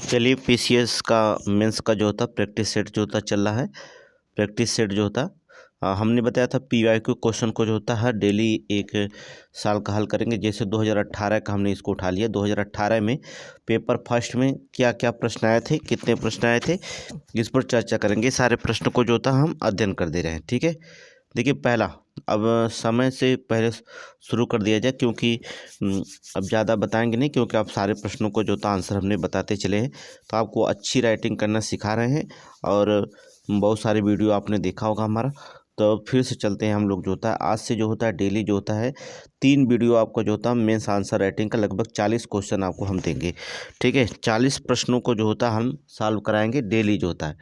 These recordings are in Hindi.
चलिए पीसीएस का मेंस का जो होता प्रैक्टिस सेट जो होता चल रहा है। प्रैक्टिस सेट जो होता हमने बताया था पीवाईक्यू क्वेश्चन को जो होता है डेली एक साल का हल करेंगे। जैसे 2018 का हमने इसको उठा लिया। 2018 में पेपर फर्स्ट में क्या क्या प्रश्न आए थे, कितने प्रश्न आए थे, इस पर चर्चा करेंगे। सारे प्रश्न को जो होता हम अध्ययन कर दे रहे हैं। ठीक है, देखिए पहला, अब समय से पहले शुरू कर दिया जाए क्योंकि अब ज़्यादा बताएंगे नहीं, क्योंकि आप सारे प्रश्नों को जो होता आंसर हमने बताते चले हैं, तो आपको अच्छी राइटिंग करना सिखा रहे हैं और बहुत सारे वीडियो आपने देखा होगा हमारा। तो फिर से चलते हैं हम लोग जो होता है आज से जो होता है डेली जो होता है 3 वीडियो आपको जो होता है मेंस आंसर राइटिंग का लगभग 40 क्वेश्चन आपको हम देंगे। ठीक है, 40 प्रश्नों को जो होता है हम सॉल्व कराएंगे डेली जो होता है।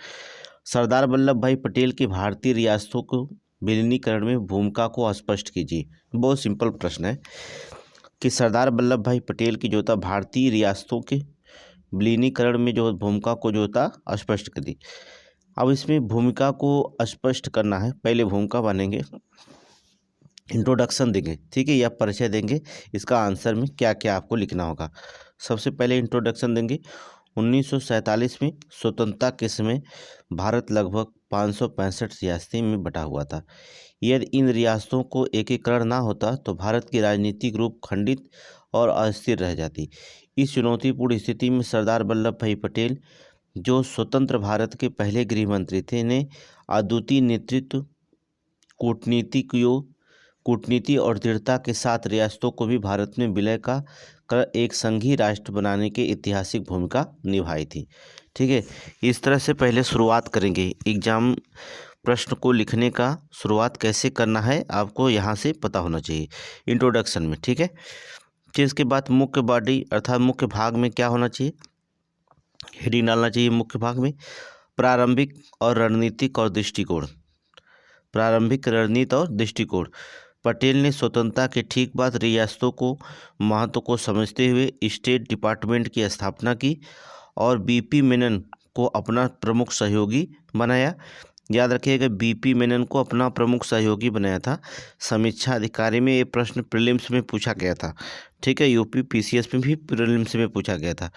सरदार वल्लभ भाई पटेल की भारतीय रियासतों को विलीनीकरण में भूमिका को स्पष्ट कीजिए। बहुत सिंपल प्रश्न है कि सरदार वल्लभ भाई पटेल की जो होता भारतीय रियासतों के विलीनीकरण में जो भूमिका को जो होता स्पष्ट कर दी। अब इसमें भूमिका को स्पष्ट करना है, पहले भूमिका बनेंगे, इंट्रोडक्शन देंगे, ठीक है, या परिचय देंगे। इसका आंसर में क्या क्या आपको लिखना होगा। सबसे पहले इंट्रोडक्शन देंगे। 1947 में स्वतंत्रता के समय भारत लगभग 565 रियासतें में बटा हुआ था। यदि इन रियासतों को एकीकरण ना होता तो भारत की राजनीतिक रूप खंडित और अस्थिर रह जाती। इस चुनौतीपूर्ण स्थिति में सरदार वल्लभ भाई पटेल, जो स्वतंत्र भारत के पहले गृह मंत्री थे, ने अद्वितीय नेतृत्व, कूटनीति और दृढ़ता के साथ रियासतों को भी भारत में विलय का कर एक संघीय राष्ट्र बनाने की ऐतिहासिक भूमिका निभाई थी। ठीक है, इस तरह से पहले शुरुआत करेंगे। एग्जाम प्रश्न को लिखने का शुरुआत कैसे करना है आपको यहाँ से पता होना चाहिए इंट्रोडक्शन में। ठीक है, फिर इसके बाद मुख्य बॉडी अर्थात मुख्य भाग में क्या होना चाहिए, हेडिंग डालना चाहिए मुख्य भाग में, प्रारंभिक और रणनीतिक और दृष्टिकोण। प्रारंभिक रणनीति और दृष्टिकोण। पटेल ने स्वतंत्रता के ठीक बाद रियासतों को महत्व को समझते हुए स्टेट डिपार्टमेंट की स्थापना की और बीपी मेनन को अपना प्रमुख सहयोगी बनाया। याद रखिएगा, बीपी मेनन को अपना प्रमुख सहयोगी बनाया था। समीक्षा अधिकारी में ये प्रश्न प्रीलिम्स में पूछा गया था। ठीक है, यूपी पीसीएस में भी प्रीलिम्स में पूछा गया था।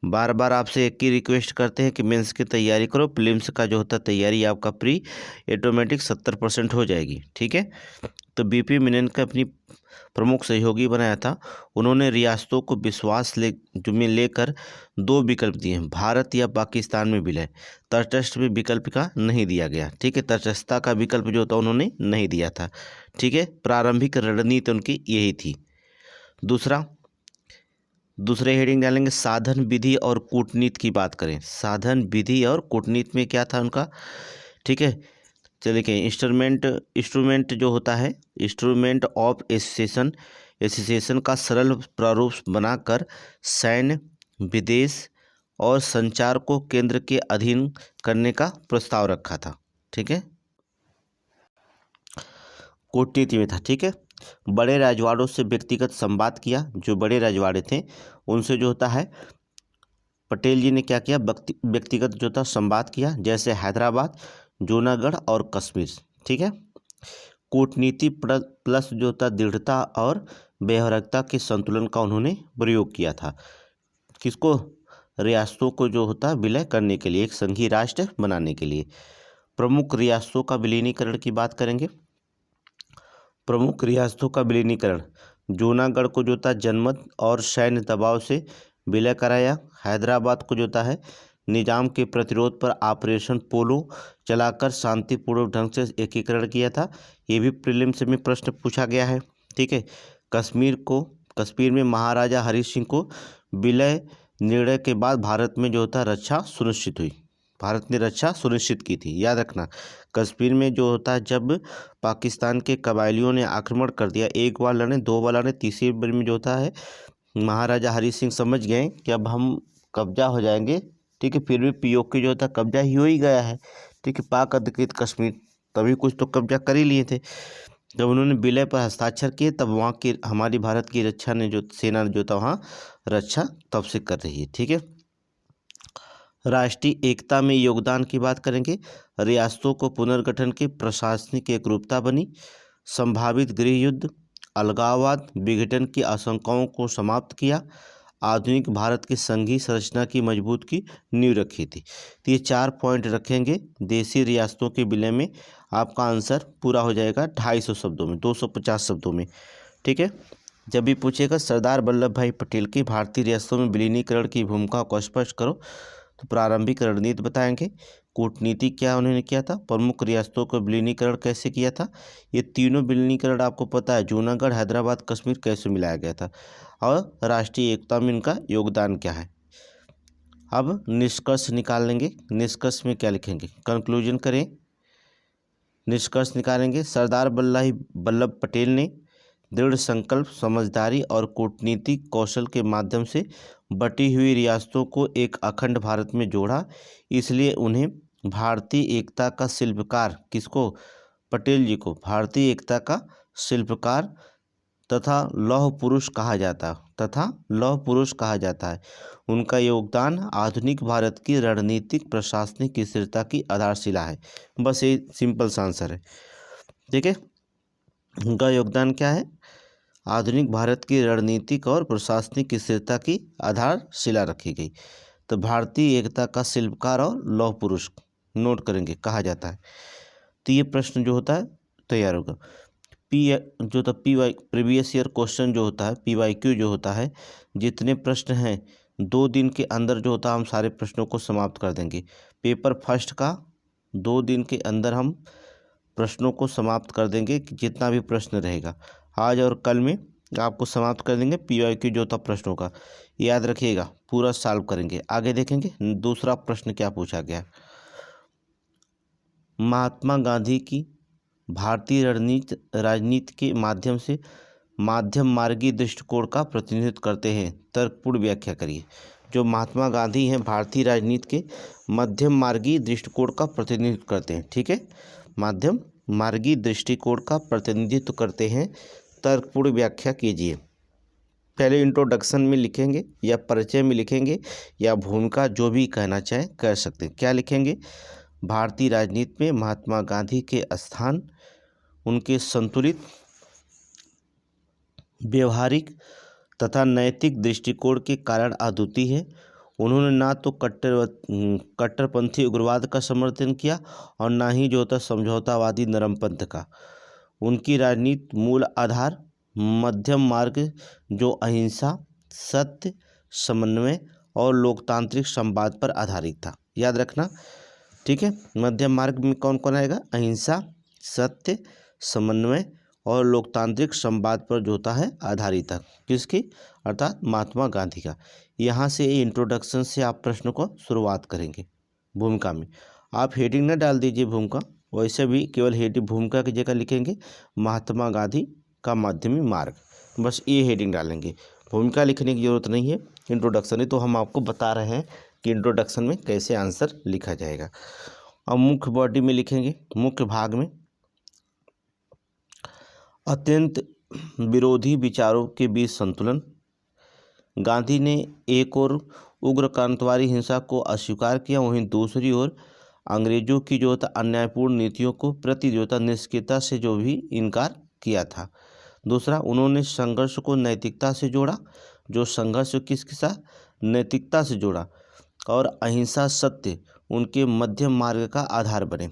बार बार आपसे एक ही रिक्वेस्ट करते हैं कि मेंस की तैयारी करो। प्रीलिम्स का जो होता तैयारी आपका प्री ऑटोमेटिक 70% हो जाएगी। ठीक है, तो बीपी मेनन का अपनी प्रमुख सहयोगी बनाया था। उन्होंने रियासतों को विश्वास में लेकर 2 विकल्प दिए हैं, भारत या पाकिस्तान में विलय। तटस्थ में विकल्प का नहीं दिया गया। ठीक है, तटस्थता का विकल्प जो था उन्होंने नहीं दिया था। ठीक है, प्रारंभिक रणनीति उनकी यही थी। दूसरे हेडिंग डालेंगे साधन विधि और कूटनीति की बात करें। साधन विधि और कूटनीति में क्या था उनका। ठीक है, चलिए कि इंस्ट्रूमेंट जो होता है, इंस्ट्रूमेंट ऑफ एसोसिएशन का सरल प्रारूप बनाकर सैन्य, विदेश और संचार को केंद्र के अधीन करने का प्रस्ताव रखा था। ठीक है, कूटनीति में था। ठीक है, बड़े राजवाड़ों से व्यक्तिगत संवाद किया। जो बड़े राजवाड़े थे उनसे जो होता है पटेल जी ने क्या किया, व्यक्तिगत जो था संवाद किया, जैसे हैदराबाद, जूनागढ़ और कश्मीर। ठीक है, कूटनीति प्लस जो था दृढ़ता और बेहरकता के संतुलन का उन्होंने प्रयोग किया था। किसको, रियासतों को जो होता विलय करने के लिए, एक संघीय राष्ट्र बनाने के लिए। प्रमुख रियासतों का विलीनीकरण की बात करेंगे। प्रमुख रियासतों का विलीनीकरण, जूनागढ़ को जो था जनमत और सैन्य दबाव से विलय कराया। हैदराबाद को जो है निजाम के प्रतिरोध पर ऑपरेशन पोलो चलाकर शांतिपूर्वक ढंग से एकीकरण किया था। ये भी प्रीलिम्स में प्रश्न पूछा गया है। ठीक है, कश्मीर में महाराजा हरि सिंह को विलय निर्णय के बाद भारत में जो होता रक्षा सुनिश्चित हुई। भारत ने रक्षा सुनिश्चित की थी, याद रखना। कश्मीर में जो होता है जब पाकिस्तान के कबायलियों ने आक्रमण कर दिया, एक बार लड़े, 2 बार लड़े, तीसरी बार में जो होता है महाराजा हरि सिंह समझ गए कि अब हम कब्जा हो जाएंगे। ठीक है, फिर भी पीओके जो होता कब्जा ही हो ही गया है। ठीक है, पाक अधिकृत कश्मीर, तभी कुछ तो कब्जा कर ही लिए थे। जब उन्होंने विलय पर हस्ताक्षर किए तब वहाँ की हमारी भारत की रक्षा ने जो सेना जो था वहाँ रक्षा तब से कर रही है। ठीक है, राष्ट्रीय एकता में योगदान की बात करेंगे। रियासतों को पुनर्गठन की प्रशासनिक एकरूपता बनी। संभावित गृह युद्ध, अलगाववाद, विघटन की आशंकाओं को समाप्त किया। आधुनिक भारत की संघीय संरचना की मजबूत की नींव रखी थी। तो ये 4 पॉइंट रखेंगे देशी रियासतों के विलय में, आपका आंसर पूरा हो जाएगा 250 शब्दों में, 250 शब्दों में। ठीक है, जब भी पूछेगा सरदार वल्लभ भाई पटेल की भारतीय रियासतों में विलीनीकरण की भूमिका को स्पष्ट करो, तो प्रारंभिक रणनीति बताएंगे। कूटनीति क्या उन्होंने किया था, प्रमुख रियासतों को विलीनीकरण कैसे किया था, ये तीनों विलीनीकरण आपको पता है, जूनागढ़, हैदराबाद, कश्मीर कैसे मिलाया गया था, और राष्ट्रीय एकता में इनका योगदान क्या है। अब निष्कर्ष निकाल लेंगे। निष्कर्ष में क्या लिखेंगे, कंक्लूजन करें, निष्कर्ष निकालेंगे। सरदार वल्लभ पटेल ने दृढ़ संकल्प, समझदारी और कूटनीतिक कौशल के माध्यम से बटी हुई रियासतों को एक अखंड भारत में जोड़ा, इसलिए उन्हें भारतीय एकता का शिल्पकार, किसको, पटेल जी को भारतीय एकता का शिल्पकार तथा लौह पुरुष कहा जाता है। उनका योगदान आधुनिक भारत की रणनीतिक प्रशासनिक स्थिरता की आधारशिला है। बस ये सिंपल सा आंसर है। ठीक है, उनका योगदान क्या है, आधुनिक भारत की रणनीतिक और प्रशासनिक स्थिरता की आधारशिला रखी गई। तो भारतीय एकता का शिल्पकार और लौह पुरुष नोट करेंगे, कहा जाता है। तो ये प्रश्न जो होता है तैयार होगा। प्रीवियस ईयर क्वेश्चन जो होता है, PYQ जो होता है, जितने प्रश्न हैं 2 दिन के अंदर जो होता है हम सारे प्रश्नों को समाप्त कर देंगे। पेपर फर्स्ट का 2 दिन के अंदर हम प्रश्नों को समाप्त कर देंगे, जितना भी प्रश्न रहेगा आज और कल में आपको समाप्त कर देंगे। PYQ जो था प्रश्नों का याद रखिएगा, पूरा सॉल्व करेंगे। आगे देखेंगे दूसरा प्रश्न क्या पूछा गया। महात्मा गांधी की भारतीय राजनीति के माध्यम से मध्यम मार्गी दृष्टिकोण का प्रतिनिधित्व करते हैं, तर्कपूर्ण व्याख्या करिए। जो महात्मा गांधी हैं भारतीय राजनीति के मध्यम मार्गी दृष्टिकोण का प्रतिनिधित्व करते हैं। ठीक है, मध्यम मार्गी दृष्टिकोण का प्रतिनिधित्व करते हैं, तर्कपूर्ण व्याख्या कीजिए। पहले इंट्रोडक्शन में लिखेंगे या परिचय में लिखेंगे या भूमिका, जो भी कहना चाहें कर सकते हैं। क्या लिखेंगे, भारतीय राजनीति में महात्मा गांधी के स्थान उनके संतुलित व्यवहारिक तथा नैतिक दृष्टिकोण के कारण अद्वितीय है। उन्होंने ना तो कट्टरपंथी उग्रवाद का समर्थन किया और ना ही जो होता समझौतावादी नरमपंथ का। उनकी राजनीति मूल आधार मध्यम मार्ग, जो अहिंसा, सत्य, समन्वय और लोकतांत्रिक संवाद पर आधारित था। याद रखना, ठीक है। मध्यम मार्ग में कौन कौन आएगा, अहिंसा, सत्य, समन्वय और लोकतांत्रिक संवाद पर जो होता है आधारित था। किसकी, अर्थात महात्मा गांधी का। यहाँ से इंट्रोडक्शन से आप प्रश्न को शुरुआत करेंगे। भूमिका में आप हेडिंग न डाल दीजिए भूमिका, वैसे भी केवल हेडिंग भूमिका की जगह लिखेंगे महात्मा गांधी का माध्यमिक मार्ग, बस ये हेडिंग डालेंगे। भूमिका लिखने की जरूरत नहीं है, इंट्रोडक्शन है तो हम आपको बता रहे हैं कि इंट्रोडक्शन में कैसे आंसर लिखा जाएगा। अब मुख्य बॉडी में लिखेंगे, मुख्य भाग में अत्यंत विरोधी विचारों के बीच संतुलन। गांधी ने एक और उग्र क्रांतिवादी हिंसा को अस्वीकार किया, वहीं दूसरी ओर अंग्रेजों की जो था अन्यायपूर्ण नीतियों को प्रति जो था निष्क्रियता से जो भी इनकार किया था। दूसरा, उन्होंने संघर्ष को नैतिकता से जोड़ा, जो संघर्ष किसके साथ, नैतिकता से जोड़ा, और अहिंसा सत्य उनके मध्य मार्ग का आधार बने।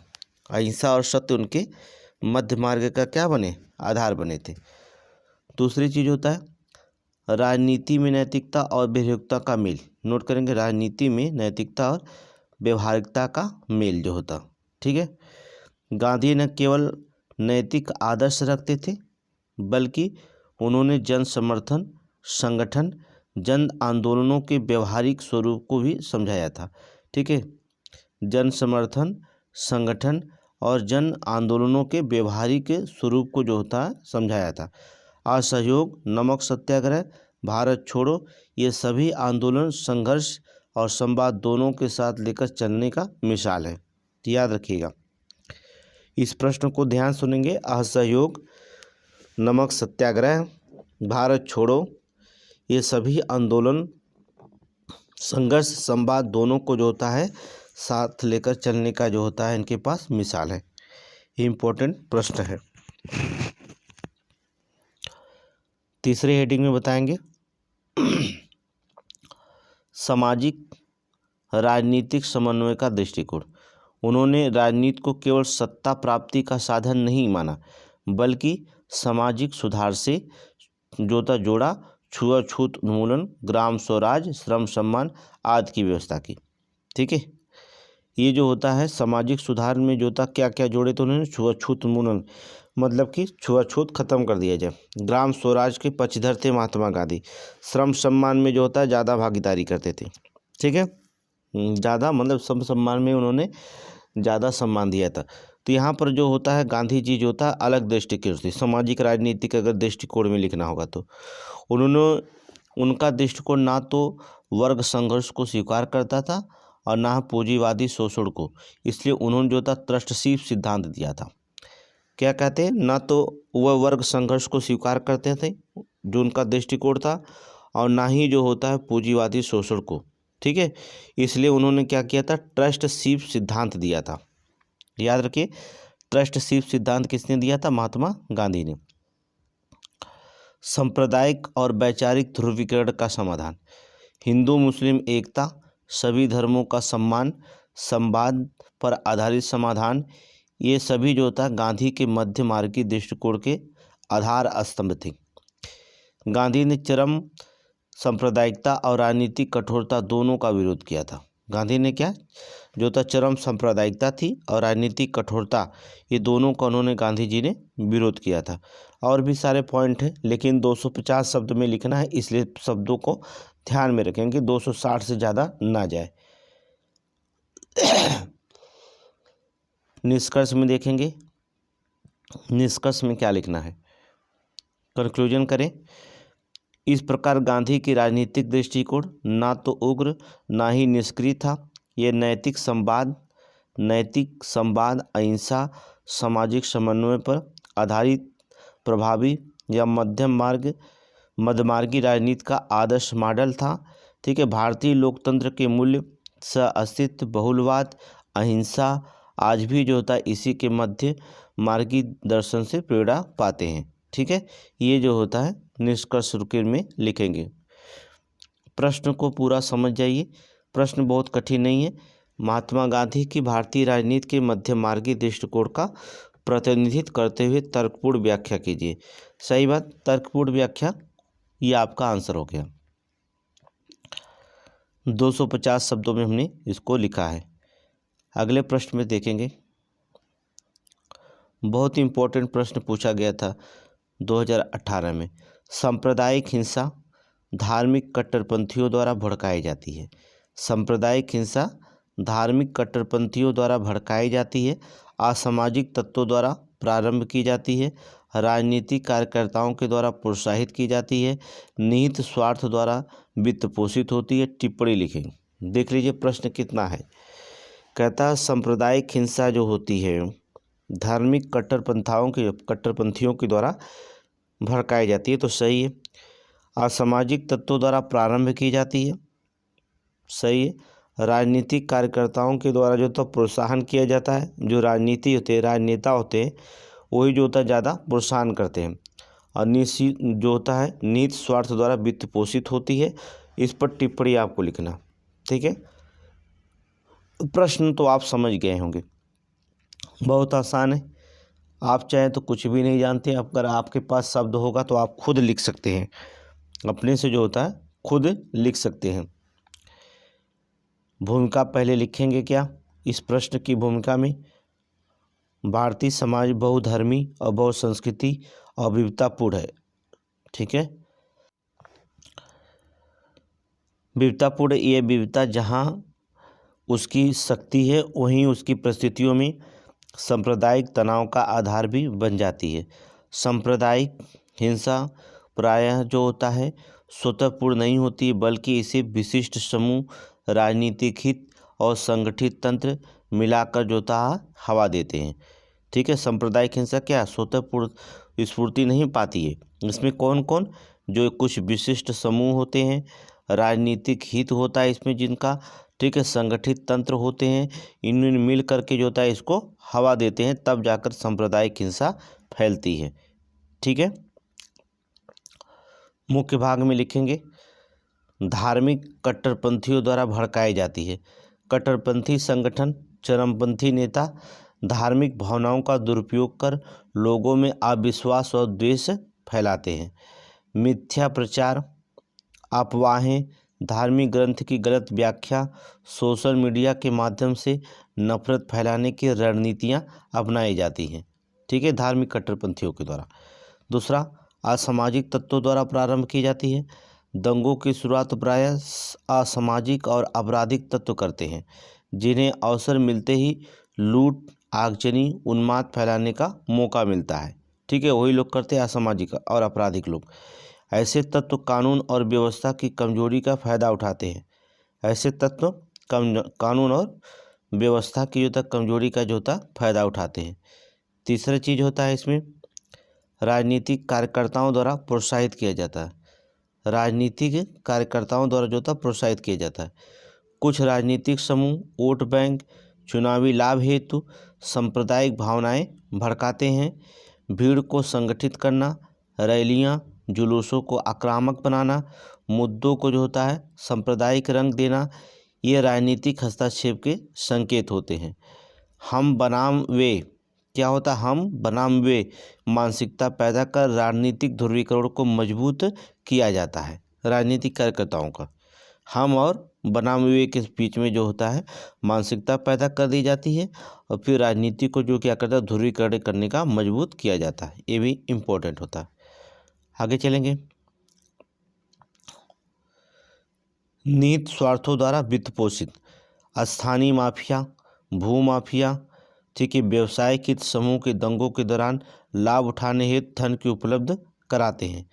अहिंसा और सत्य उनके मध्य मार्ग का क्या बने, आधार बने थे। दूसरी चीज़ होता है राजनीति में नैतिकता और व्यवहारिकता का मेल। नोट करेंगे, राजनीति में नैतिकता और व्यवहारिकता का मेल जो होता, ठीक है। गांधी न केवल नैतिक आदर्श रखते थे, बल्कि उन्होंने जन समर्थन, संगठन, जन आंदोलनों के व्यवहारिक स्वरूप को भी समझाया था, ठीक है। जन समर्थन, संगठन और जन आंदोलनों के व्यवहारिक स्वरूप को जो होता है समझाया था। असहयोग, नमक सत्याग्रह, भारत छोड़ो, ये सभी आंदोलन संघर्ष और संवाद दोनों के साथ लेकर चलने का मिसाल है। याद रखिएगा, इस प्रश्न को ध्यान सुनेंगे। असहयोग, नमक सत्याग्रह, भारत छोड़ो, ये सभी आंदोलन संघर्ष संवाद दोनों को जो होता है साथ लेकर चलने का जो होता है इनके पास मिसाल है। इम्पोर्टेंट प्रश्न है। तीसरे हेडिंग में बताएंगे सामाजिक राजनीतिक समन्वय का दृष्टिकोण। उन्होंने राजनीति को केवल सत्ता प्राप्ति का साधन नहीं माना, बल्कि सामाजिक सुधार से जोड़ा छुआछूत उन्मूलन, ग्राम स्वराज, श्रम सम्मान आदि की व्यवस्था की। ठीक है, ये जो होता है सामाजिक सुधार में जो होता क्या क्या जोड़े, तो उन्होंने छुआछूत उन्मूलन मतलब कि छुआछूत खत्म कर दिया जाए। ग्राम स्वराज के पक्षधर थे महात्मा गांधी। श्रम सम्मान में जो होता है ज़्यादा भागीदारी करते थे। ठीक है, ज़्यादा मतलब श्रम सम्मान में उन्होंने ज़्यादा सम्मान दिया था। तो यहाँ पर जो होता है गांधी जी जो होता है अलग दृष्टिकोण थी। सामाजिक राजनीतिक अगर दृष्टिकोण में लिखना होगा तो उनका दृष्टिकोण ना तो वर्ग संघर्ष को स्वीकार करता था और ना पूंजीवादी शोषण को। इसलिए उन्होंने जो था ट्रस्टीशिप सिद्धांत दिया था। क्या कहते हैं, ना तो वह वर्ग संघर्ष को स्वीकार करते थे जो उनका दृष्टिकोण था, और ना ही जो होता है पूंजीवादी शोषण को। ठीक है, इसलिए उन्होंने क्या किया था, ट्रस्टीशिप सिद्धांत दिया था। याद रखिए, ट्रस्टीशिप सिद्धांत किसने दिया था, महात्मा गांधी ने। सांप्रदायिक और वैचारिक ध्रुवीकरण का समाधान। हिंदू मुस्लिम एकता, सभी धर्मों का सम्मान, संवाद पर आधारित समाधान, ये सभी जो था गांधी के मध्य मार्गी दृष्टिकोण के आधार स्तंभ थे। गांधी ने चरम सांप्रदायिकता और राजनीतिक कठोरता दोनों का विरोध किया था। गांधी ने क्या जो था, चरम सांप्रदायिकता थी और राजनीतिक कठोरता, ये दोनों का उन्होंने गांधी जी ने विरोध किया था। और भी सारे पॉइंट हैं, लेकिन 250 शब्द में लिखना है, इसलिए शब्दों को ध्यान में रखें कि 260 से ज़्यादा ना जाए। निष्कर्ष में देखेंगे, निष्कर्ष में क्या लिखना है, कंक्लूजन करें। इस प्रकार गांधी की राजनीतिक दृष्टिकोण ना तो उग्र ना ही निष्क्रिय था। ये नैतिक संवाद, अहिंसा, सामाजिक समन्वय पर आधारित प्रभावी या मध्यमार्गी राजनीति का आदर्श मॉडल था। ठीक है, भारतीय लोकतंत्र के मूल्य सह-अस्तित्व, बहुलवाद, अहिंसा आज भी जो होता है इसी के मध्य मार्गी दर्शन से प्रेरणा पाते हैं। ठीक है, ये जो होता है निष्कर्ष रूप में लिखेंगे। प्रश्न को पूरा समझ जाइए, प्रश्न बहुत कठिन नहीं है। महात्मा गांधी की भारतीय राजनीति के मध्य मार्गी दृष्टिकोण का प्रतिनिधित्व करते हुए तर्कपूर्ण व्याख्या कीजिए। सही बात, तर्कपूर्ण व्याख्या, ये आपका आंसर हो गया। 250 शब्दों में हमने इसको लिखा है। अगले प्रश्न में देखेंगे, बहुत इंपॉर्टेंट प्रश्न पूछा गया था 2018 में। सांप्रदायिक हिंसा धार्मिक कट्टरपंथियों द्वारा भड़काई जाती है। सांप्रदायिक हिंसा धार्मिक कट्टरपंथियों द्वारा भड़काई जाती है, असामाजिक तत्वों द्वारा प्रारंभ की जाती है, राजनीतिक कार्यकर्ताओं के द्वारा प्रोत्साहित की जाती है, निहित स्वार्थ द्वारा वित्त पोषित होती है। टिप्पणी लिखें। देख लीजिए प्रश्न कितना है। कहता है सांप्रदायिक हिंसा जो होती है धार्मिक कट्टरपंथियों के द्वारा भड़काई जाती है, तो सही है। असामाजिक तत्वों द्वारा प्रारंभ की जाती है, सही है। राजनीतिक कार्यकर्ताओं के द्वारा जो तो प्रोत्साहन किया जाता है, जो राजनेता होते हैं वही जो होता है ज़्यादा प्रोत्साहन करते हैं। और जो होता है निहित स्वार्थ द्वारा वित्त पोषित होती है। इस पर टिप्पणी आपको लिखना। ठीक है, प्रश्न तो आप समझ गए होंगे, बहुत आसान है। आप चाहे तो कुछ भी नहीं जानते, अगर आपके पास शब्द होगा तो आप खुद लिख सकते हैं, अपने से जो होता है खुद लिख सकते हैं। भूमिका पहले लिखेंगे क्या इस प्रश्न की भूमिका में। भारतीय समाज बहुधर्मी और बहुसंस्कृति और विविधतापूर्ण है। ठीक है, विविधतापूर्ण, ये विविधता जहाँ उसकी शक्ति है वहीं उसकी परिस्थितियों में सांप्रदायिक तनाव का आधार भी बन जाती है। सांप्रदायिक हिंसा प्रायः जो होता है स्वतःपूर्ण नहीं होती, बल्कि इसे विशिष्ट समूह, राजनीतिक हित और संगठित तंत्र मिलाकर जो होता है हवा देते हैं। ठीक है, सांप्रदायिक हिंसा क्या स्वतःपूर्ण स्फूर्ति नहीं पाती है। इसमें कौन कौन, जो कुछ विशिष्ट समूह होते हैं, राजनीतिक हित होता है इसमें जिनका, ठीक है, संगठित तंत्र होते हैं, इनमें मिल करके जो होता है इसको हवा देते हैं, तब जाकर सांप्रदायिक हिंसा फैलती है। ठीक है, मुख्य भाग में लिखेंगे धार्मिक कट्टरपंथियों द्वारा भड़काई जाती है। कट्टरपंथी संगठन, चरमपंथी नेता धार्मिक भावनाओं का दुरुपयोग कर लोगों में अविश्वास और द्वेष फैलाते हैं। मिथ्या प्रचार, अफवाहें, धार्मिक ग्रंथ की गलत व्याख्या, सोशल मीडिया के माध्यम से नफरत फैलाने की रणनीतियां अपनाई जाती हैं। ठीक है, धार्मिक कट्टरपंथियों के द्वारा। दूसरा, असामाजिक तत्वों द्वारा प्रारंभ की जाती है। दंगों की शुरुआत प्रायः असामाजिक और आपराधिक तत्व करते हैं, जिन्हें अवसर मिलते ही लूट, आगजनी, उन्माद फैलाने का मौका मिलता है। ठीक है, वही लोग करते हैं, असामाजिक और आपराधिक लोग। ऐसे तत्व कानून और व्यवस्था की कमजोरी का फायदा उठाते हैं। ऐसे तत्व कानून और व्यवस्था की जो कमजोरी का जो होता फायदा उठाते हैं। तीसरा चीज होता है इसमें, राजनीतिक कार्यकर्ताओं द्वारा प्रोत्साहित किया जाता है। राजनीतिक कार्यकर्ताओं द्वारा जो होता प्रोत्साहित किया जाता है। कुछ राजनीतिक समूह वोट बैंक, चुनावी लाभ हेतु सांप्रदायिक भावनाएं भड़काते हैं। भीड़ को संगठित करना, रैलियां, जुलूसों को आक्रामक बनाना, मुद्दों को जो होता है सांप्रदायिक रंग देना, ये राजनीतिक हस्तक्षेप के संकेत होते हैं। हम बनाम वे, क्या होता है, हम बनाम वे मानसिकता पैदा कर राजनीतिक ध्रुवीकरण को मजबूत किया जाता है। राजनीतिक कार्यकर्ताओं का हम और बनाम वे के बीच में जो होता है मानसिकता पैदा कर दी जाती है, और फिर राजनीति को जो क्या करता है ध्रुवीकरण करने का मजबूत किया जाता है। ये भी इम्पोर्टेंट होता है। आगे चलेंगे। निहित स्वार्थों द्वारा वित्त पोषित स्थानीय माफिया, भूमाफिया, ठीक है, व्यवसायिक हित समूह के दंगों के दौरान लाभ उठाने हेतु धन की उपलब्ध कराते हैं।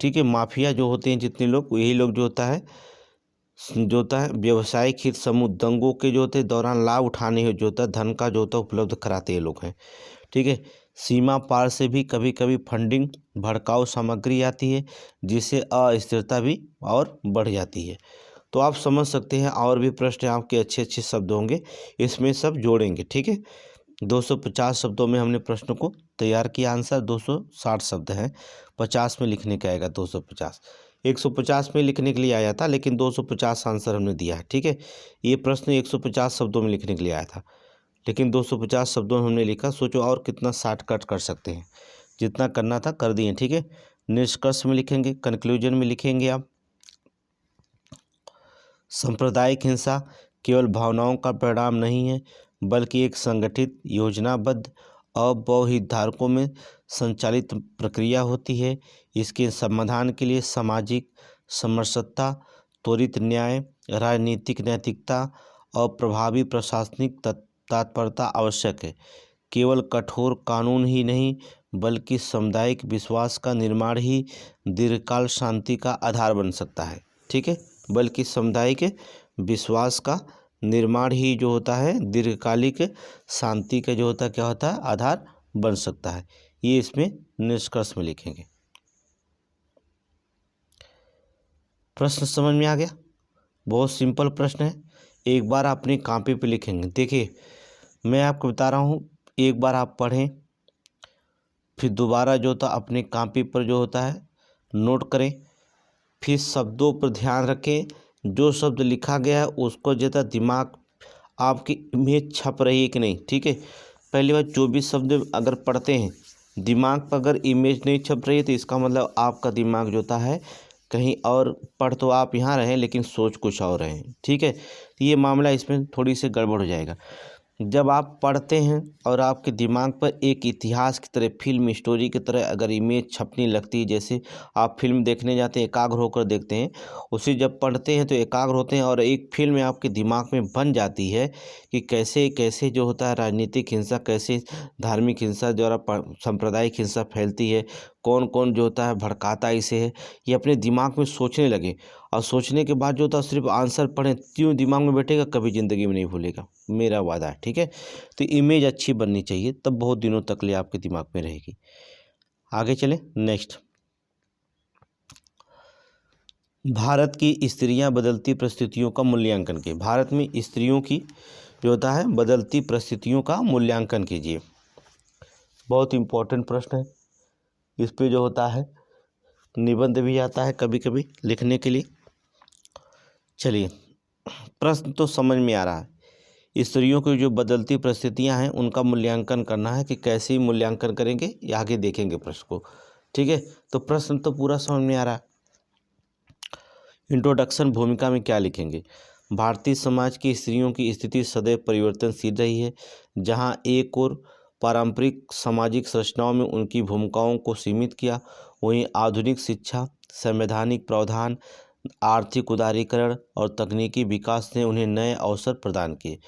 ठीक है, माफिया जो होते हैं जितने लोग, यही लोग जो होता है व्यवसायिक हित समूह दंगों के जो होते हैं दौरान लाभ उठाने हेतु जो होता है धन का जो होता है उपलब्ध कराते हैं लोग हैं। ठीक है, सीमा पार से भी कभी कभी फंडिंग, भड़काऊ सामग्री आती है, जिससे अस्थिरता भी और बढ़ जाती है। तो आप समझ सकते हैं, और भी प्रश्न आपके अच्छे अच्छे शब्द होंगे, इसमें सब जोड़ेंगे। ठीक है, 250 शब्दों में हमने प्रश्न को तैयार किया। आंसर 260 शब्द हैं, 50 में लिखने का आएगा 250। 150 में लिखने के लिए आया था, लेकिन 250 आंसर हमने दिया है। ठीक है, ये प्रश्न 150 शब्दों में लिखने के लिए आया था, लेकिन 250 शब्दों में हमने लिखा। सोचो और कितना शॉर्टकट कर सकते हैं, जितना करना था कर दिए। ठीक है, निष्कर्ष में लिखेंगे, कंक्लूजन में लिखेंगे आप, सांप्रदायिक हिंसा केवल भावनाओं का परिणाम नहीं है, बल्कि एक संगठित, योजनाबद्ध और बहुहितधारकों में संचालित प्रक्रिया होती है। इसके समाधान के लिए सामाजिक समरसता, त्वरित न्याय, राजनीतिक नैतिकता और प्रभावी प्रशासनिक तत्परता आवश्यक है। केवल कठोर कानून ही नहीं, बल्कि सामुदायिक विश्वास का निर्माण ही दीर्घकाल शांति का आधार बन सकता है। ठीक है, बल्कि सामुदायिक विश्वास का निर्माण ही जो होता है दीर्घकालिक शांति का जो होता है क्या होता है आधार बन सकता है। ये इसमें निष्कर्ष में लिखेंगे। प्रश्न समझ में आ गया? बहुत सिंपल प्रश्न है, एक बार अपनी कॉपी पे लिखेंगे। देखिए, मैं आपको बता रहा हूँ, एक बार आप पढ़ें, फिर दोबारा जो होता अपनी कॉपी पर जो होता है नोट करें, फिर शब्दों पर ध्यान रखें। जो शब्द लिखा गया है उसको जो है दिमाग आपकी इमेज छप रही है कि नहीं। ठीक है, पहली बार 24 शब्द अगर पढ़ते हैं, दिमाग पर अगर इमेज नहीं छप रही है तो इसका मतलब आपका दिमाग जो होता है कहीं और, पढ़ तो आप यहाँ रहें लेकिन सोच कुछ और रहें। ठीक है, तो ये मामला इसमें थोड़ी सी गड़बड़ हो जाएगा। जब आप पढ़ते हैं और आपके दिमाग पर एक इतिहास की तरह, फिल्म स्टोरी की तरह अगर इमेज छपने लगती है, जैसे आप फिल्म देखने जाते हैं एकाग्र होकर देखते हैं, उसे जब पढ़ते हैं तो एकाग्र होते हैं और एक फिल्म आपके दिमाग में बन जाती है कि कैसे कैसे जो होता है राजनीतिक हिंसा, कैसे धार्मिक हिंसा द्वारा सांप्रदायिक हिंसा फैलती है, कौन कौन जो होता है भड़काता इसे है, ये अपने दिमाग में सोचने लगे। और सोचने के बाद जो होता है सिर्फ आंसर पढ़ें, त्यों दिमाग में बैठेगा, कभी ज़िंदगी में नहीं भूलेगा, मेरा वादा है। ठीक है, तो इमेज अच्छी बननी चाहिए, तब बहुत दिनों तक ले आपके दिमाग में रहेगी। आगे चलें, नेक्स्ट। भारत की स्त्रियां बदलती परिस्थितियों का मूल्यांकन कीजिए। भारत में स्त्रियों की जो होता है बदलती परिस्थितियों का मूल्यांकन कीजिए। बहुत इम्पोर्टेंट प्रश्न है, इस पे जो होता है निबंध भी आता है कभी कभी लिखने के लिए। चलिए, प्रश्न तो समझ में आ रहा है। स्त्रियों की जो बदलती परिस्थितियां हैं उनका मूल्यांकन करना है कि कैसे मूल्यांकन करेंगे, ये आगे देखेंगे प्रश्न को। ठीक है, तो प्रश्न तो पूरा समझ में आ रहा है। इंट्रोडक्शन, भूमिका में क्या लिखेंगे। भारतीय समाज की स्त्रियों की स्थिति सदैव परिवर्तनशील रही है। जहां एक और पारंपरिक सामाजिक संरचनाओं में उनकी भूमिकाओं को सीमित किया, वहीं आधुनिक शिक्षा, संवैधानिक प्रावधान, आर्थिक उदारीकरण और तकनीकी विकास ने उन्हें नए अवसर प्रदान किए।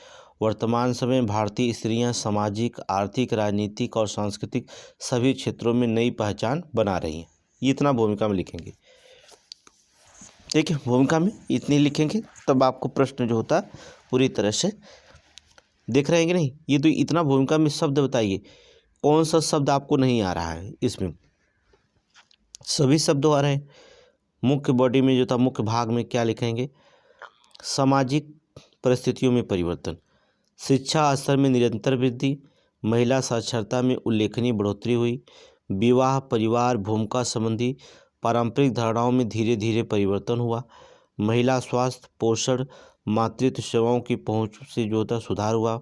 वर्तमान समय में भारतीय स्त्रियां सामाजिक, आर्थिक, राजनीतिक और सांस्कृतिक सभी क्षेत्रों में नई पहचान बना रही हैं। ये इतना भूमिका में लिखेंगे। ठीक है, भूमिका में इतनी लिखेंगे तब आपको प्रश्न जो होता है पूरी तरह से देख रहे हैं कि नहीं। ये तो इतना भूमिका में शब्द बताइए, कौन सा शब्द आपको नहीं आ रहा है। इसमें सभी शब्द आ रहे हैं। मुख्य बॉडी में जो था, मुख्य भाग में क्या लिखेंगे। सामाजिक परिस्थितियों में परिवर्तन, शिक्षा स्तर में निरंतर वृद्धि, महिला साक्षरता में उल्लेखनीय बढ़ोतरी हुई, विवाह, परिवार, भूमिका संबंधी पारंपरिक धारणाओं में धीरे धीरे परिवर्तन हुआ, महिला स्वास्थ्य, पोषण, मातृत्व सेवाओं की पहुंच से जो होता सुधार हुआ।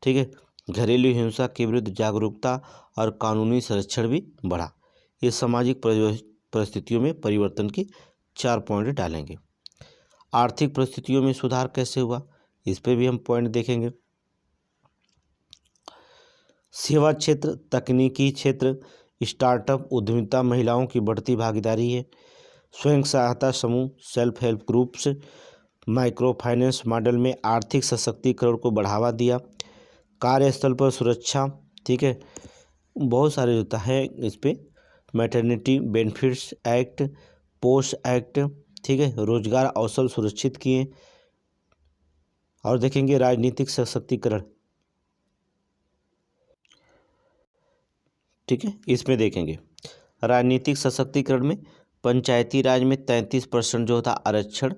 ठीक है, घरेलू हिंसा के विरुद्ध जागरूकता और कानूनी संरक्षण भी बढ़ा। ये सामाजिक परिस्थितियों में परिवर्तन की 4 पॉइंट डालेंगे। आर्थिक परिस्थितियों में सुधार कैसे हुआ, इस पर भी हम पॉइंट देखेंगे। सेवा क्षेत्र, तकनीकी क्षेत्र, स्टार्टअप, उद्यमिता, महिलाओं की बढ़ती भागीदारी है। स्वयं सहायता समूह, self help groups, micro finance model में आर्थिक सशक्तिकरण को बढ़ावा दिया। कार्यस्थल पर सुरक्षा, ठीक है, बहुत सारे होता है इस पर। Maternity benefits act, post act, ठीक है, रोजगार अवसर सुरक्षित किए। और देखेंगे राजनीतिक सशक्तिकरण, ठीक है, इसमें देखेंगे राजनीतिक सशक्तिकरण में पंचायती राज में 33% जो होता आरक्षण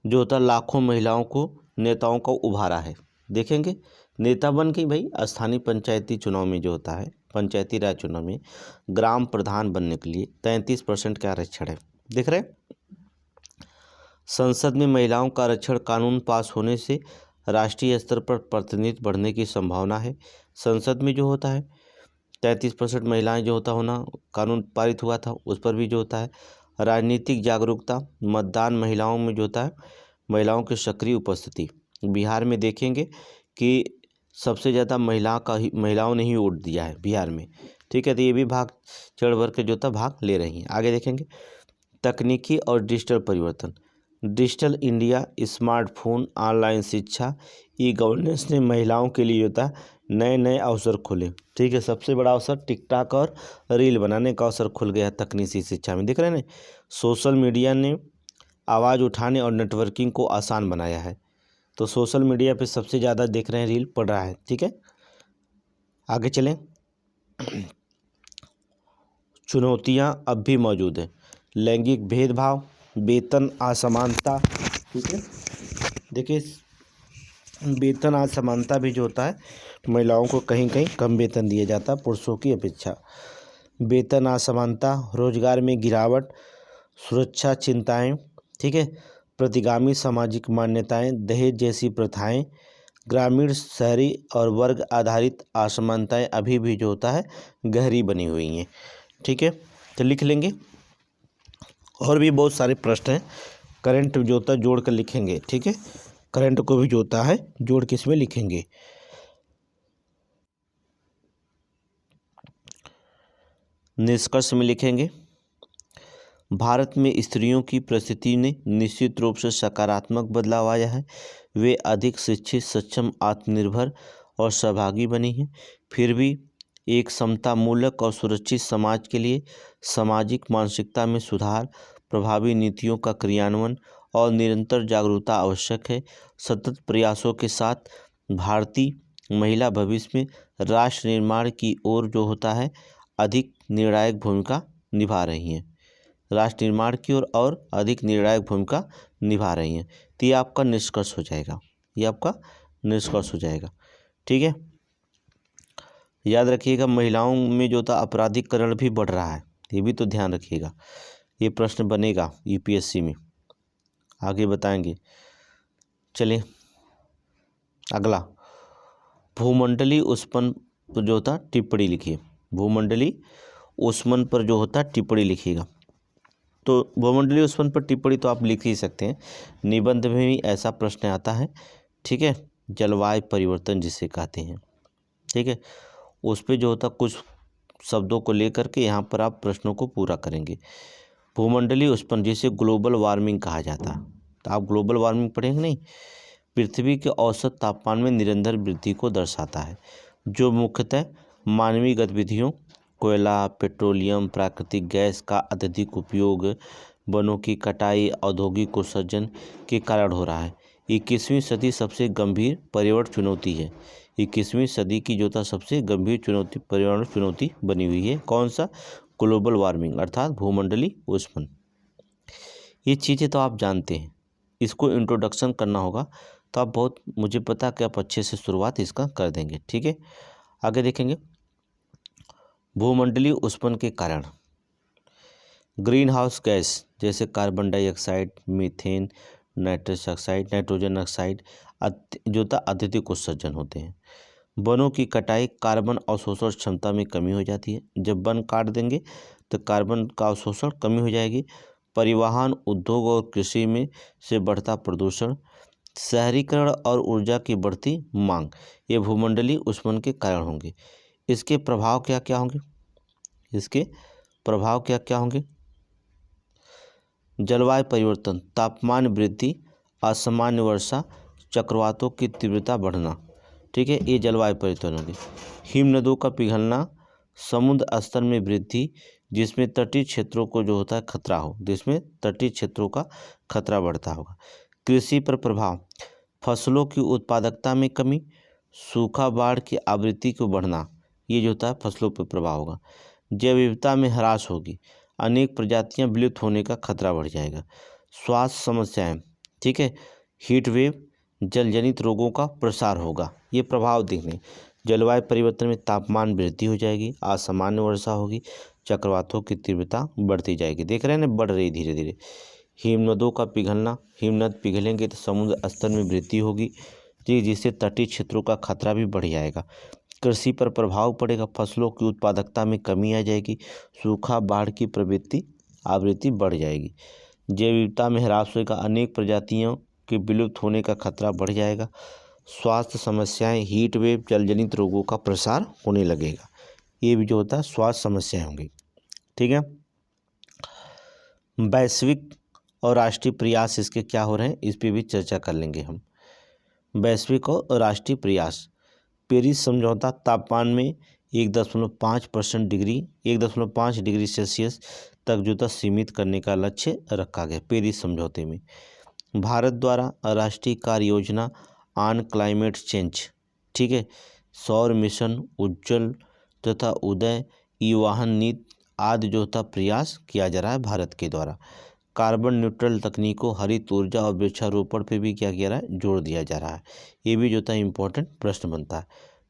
जो होता लाखों महिलाओं को नेताओं को उभारा है। देखेंगे नेता बन गई भाई। स्थानीय पंचायती चुनाव में जो होता है, पंचायती राज चुनाव में ग्राम प्रधान बनने के लिए 33% का आरक्षण है। देख रहे हैं। संसद में महिलाओं का आरक्षण कानून पास होने से राष्ट्रीय स्तर पर प्रतिनिधित्व बढ़ने की संभावना है। संसद में जो होता है 33% महिलाएं जो होता होना कानून पारित हुआ था, उस पर भी जो होता है। राजनीतिक जागरूकता, मतदान, महिलाओं में जो होता है महिलाओं की सक्रिय उपस्थिति। बिहार में देखेंगे कि सबसे ज़्यादा महिलाओं ने ही वोट दिया है बिहार में। ठीक है, तो ये भी भाग चढ़ बढ़ के जो था भाग ले रही हैं। आगे देखेंगे तकनीकी और डिजिटल परिवर्तन। डिजिटल इंडिया, स्मार्टफोन, ऑनलाइन शिक्षा, ई गवर्नेंस ने महिलाओं के लिए होता नए नए अवसर खोले। ठीक है, सबसे बड़ा अवसर टिकटॉक और रील बनाने का अवसर खुल गया तकनीकी शिक्षा में। देख रहे हैं ना, सोशल मीडिया ने आवाज़ उठाने और नेटवर्किंग को आसान बनाया है। तो सोशल मीडिया पे सबसे ज़्यादा देख रहे हैं रील पड़ रहा है। ठीक है, आगे चलें। चुनौतियां अब भी मौजूद हैं। लैंगिक भेदभाव, वेतन असमानता। ठीक है, देखिए वेतन असमानता भी जो होता है, महिलाओं को कहीं कहीं कम वेतन दिया जाता है पुरुषों की अपेक्षा। वेतन असमानता, रोजगार में गिरावट, सुरक्षा चिंताएं, ठीक है, प्रतिगामी सामाजिक मान्यताएं, दहेज जैसी प्रथाएं, ग्रामीण, शहरी और वर्ग आधारित असमानताएं अभी भी जो होता है गहरी बनी हुई हैं। ठीक है, तो लिख लेंगे। और भी बहुत सारे प्रश्न हैं, करंट जो होता है जोड़ कर लिखेंगे। ठीक है, करंट को भी जो होता है जोड़ के इसमें लिखेंगे। निष्कर्ष में लिखेंगे भारत में स्त्रियों की परिस्थिति ने निश्चित रूप से सकारात्मक बदलाव आया है। वे अधिक शिक्षित, सक्षम, आत्मनिर्भर और सहभागी बनी हैं। फिर भी एक समतामूलक और सुरक्षित समाज के लिए सामाजिक मानसिकता में सुधार, प्रभावी नीतियों का क्रियान्वयन और निरंतर जागरूकता आवश्यक है। सतत प्रयासों के साथ भारतीय महिला भविष्य में राष्ट्र निर्माण की ओर जो होता है अधिक निर्णायक भूमिका निभा रही हैं। राष्ट्र निर्माण की ओर और अधिक निर्णायक भूमिका निभा रही हैं। तो ये आपका निष्कर्ष हो जाएगा, ये आपका निष्कर्ष हो जाएगा। ठीक है, याद रखिएगा महिलाओं में जो था आपराधिकरण भी बढ़ रहा है, ये भी तो ध्यान रखिएगा। ये प्रश्न बनेगा यूपीएससी में। आगे बताएंगे। चलिए अगला, भूमंडलीय उष्णन पर जो होता टिप्पणी लिखिए। भूमंडलीय उष्णन पर जो होता टिप्पणी लिखिएगा। तो भूमंडलीय उष्णन पर टिप्पणी तो आप लिख ही सकते हैं, निबंध में भी ऐसा प्रश्न आता है, ठीक है। जलवायु परिवर्तन जिसे कहते हैं, ठीक है, उस पर जो होता कुछ शब्दों को लेकर के यहाँ पर आप प्रश्नों को पूरा करेंगे। भूमंडलीय उष्णन जिसे ग्लोबल वार्मिंग कहा जाता है, तो आप ग्लोबल वार्मिंग पढ़ेंगे नहीं, पृथ्वी के औसत तापमान में निरंतर वृद्धि को दर्शाता है, जो मुख्यतः मानवीय गतिविधियों, कोयला, पेट्रोलियम, प्राकृतिक गैस का अत्यधिक उपयोग, वनों की कटाई, औद्योगिक उत्सर्जन के कारण हो रहा है। 21वीं सदी सबसे गंभीर पर्यावरण चुनौती है। 21वीं सदी की जो था सबसे गंभीर चुनौती, पर्यावरण चुनौती बनी हुई है। कौन सा? ग्लोबल वार्मिंग अर्थात भूमंडलीय उष्णन। ये चीज़ें तो आप जानते हैं, इसको इंट्रोडक्शन करना होगा तो आप बहुत, मुझे पता कि आप अच्छे से शुरुआत इसका कर देंगे, ठीक है। आगे देखेंगे, भूमंडलीय उष्णन के कारण ग्रीन हाउस गैस जैसे carbon dioxide, methane, nitrogen oxide जो था अत्यधिक उत्सर्जन होते हैं। वनों की कटाई, कार्बन अवशोषण क्षमता में कमी हो जाती है। जब वन काट देंगे तो कार्बन का अवशोषण कमी हो जाएगी। परिवहन, उद्योग और कृषि में से बढ़ता प्रदूषण, शहरीकरण और ऊर्जा की बढ़ती मांग, ये भूमंडलीय उष्णन के कारण होंगे। इसके प्रभाव क्या क्या होंगे? इसके प्रभाव क्या क्या होंगे? जलवायु परिवर्तन, तापमान वृद्धि, असामान्य वर्षा, चक्रवातों की तीव्रता बढ़ना, ठीक है, ये जलवायु परिवर्तन होंगे। हिमनदों का पिघलना, समुद्र स्तर में वृद्धि जिसमें तटीय क्षेत्रों को जो होता है खतरा हो, जिसमें तटीय क्षेत्रों का खतरा बढ़ता होगा। कृषि पर प्रभाव, फसलों की उत्पादकता में कमी, सूखा, बाढ़ की आवृत्ति को बढ़ना, ये जो होता है फसलों पर प्रभाव होगा। जैव विविधता में ह्रास होगी, अनेक प्रजातियां विलुप्त होने का खतरा बढ़ जाएगा। स्वास्थ्य समस्याएं, ठीक है, हीट वेव, जलजनित रोगों का प्रसार होगा, ये प्रभाव दिखने। जलवायु परिवर्तन में तापमान वृद्धि हो जाएगी, असामान्य वर्षा होगी, चक्रवातों की तीव्रता बढ़ती जाएगी। देख रहे हैं ना, बढ़ रही धीरे धीरे। हिमनदों का पिघलना, हिमनद पिघलेंगे तो समुद्र स्तर में वृद्धि होगी, जिससे तटीय क्षेत्रों का खतरा भी बढ़ जाएगा। कृषि पर प्रभाव पड़ेगा, फसलों की उत्पादकता में कमी आ जाएगी, सूखा, बाढ़ की आवृत्ति बढ़ जाएगी। जैव विविधता में ह्रास होगा, अनेक प्रजातियों के विलुप्त होने का खतरा बढ़ जाएगा। स्वास्थ्य समस्याएं, हीट वेव, जलजनित रोगों का प्रसार होने लगेगा, ये भी जो होता है स्वास्थ्य समस्याएं होंगी, ठीक है। वैश्विक और राष्ट्रीय प्रयास इसके क्या हो रहे हैं, इस पर भी चर्चा कर लेंगे हम। वैश्विक और राष्ट्रीय प्रयास, पेरिस समझौता तापमान में 1.5 डिग्री सेल्सियस तक जो था सीमित करने का लक्ष्य रखा गया पेरिस समझौते में। भारत द्वारा राष्ट्रीय कार्य योजना ऑन क्लाइमेट चेंज, ठीक है, सौर मिशन, उज्ज्वल तथा उदय, ई वाहन नीति आदि जो था प्रयास किया जा रहा है भारत के द्वारा। कार्बन न्यूट्रल तकनीकों, हरित ऊर्जा और वृक्षारोपण पे भी क्या किया रहा है, जोर दिया जा रहा है। ये भी जो था इम्पोर्टेंट प्रश्न बनता है।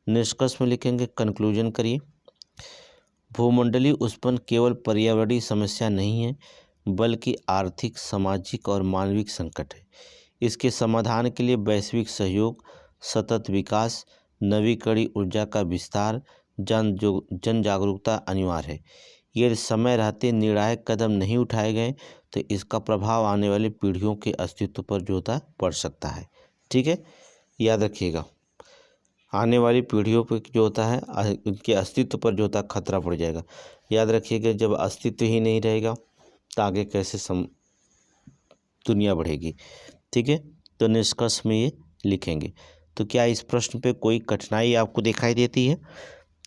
निष्कर्ष में लिखेंगे, कंक्लूजन करिए। भूमंडलीय उष्णन केवल पर्यावरणीय समस्या नहीं है, बल्कि आर्थिक, सामाजिक और मानविक संकट है। इसके समाधान के लिए वैश्विक सहयोग, सतत विकास, नवीकरणीय ऊर्जा का विस्तार, जन जागरूकता अनिवार्य है। यदि समय रहते निर्णायक कदम नहीं उठाए गए तो इसका प्रभाव आने वाली पीढ़ियों के अस्तित्व पर जो होता है पड़ सकता है, ठीक है, याद रखिएगा। आने वाली पीढ़ियों पर जो होता है उनके अस्तित्व पर जो होता है खतरा पड़ जाएगा। याद रखिएगा, जब अस्तित्व ही नहीं रहेगा तो आगे कैसे दुनिया बढ़ेगी, ठीक है। तो निष्कर्ष में ये लिखेंगे। तो क्या इस प्रश्न पे कोई कठिनाई आपको दिखाई देती है?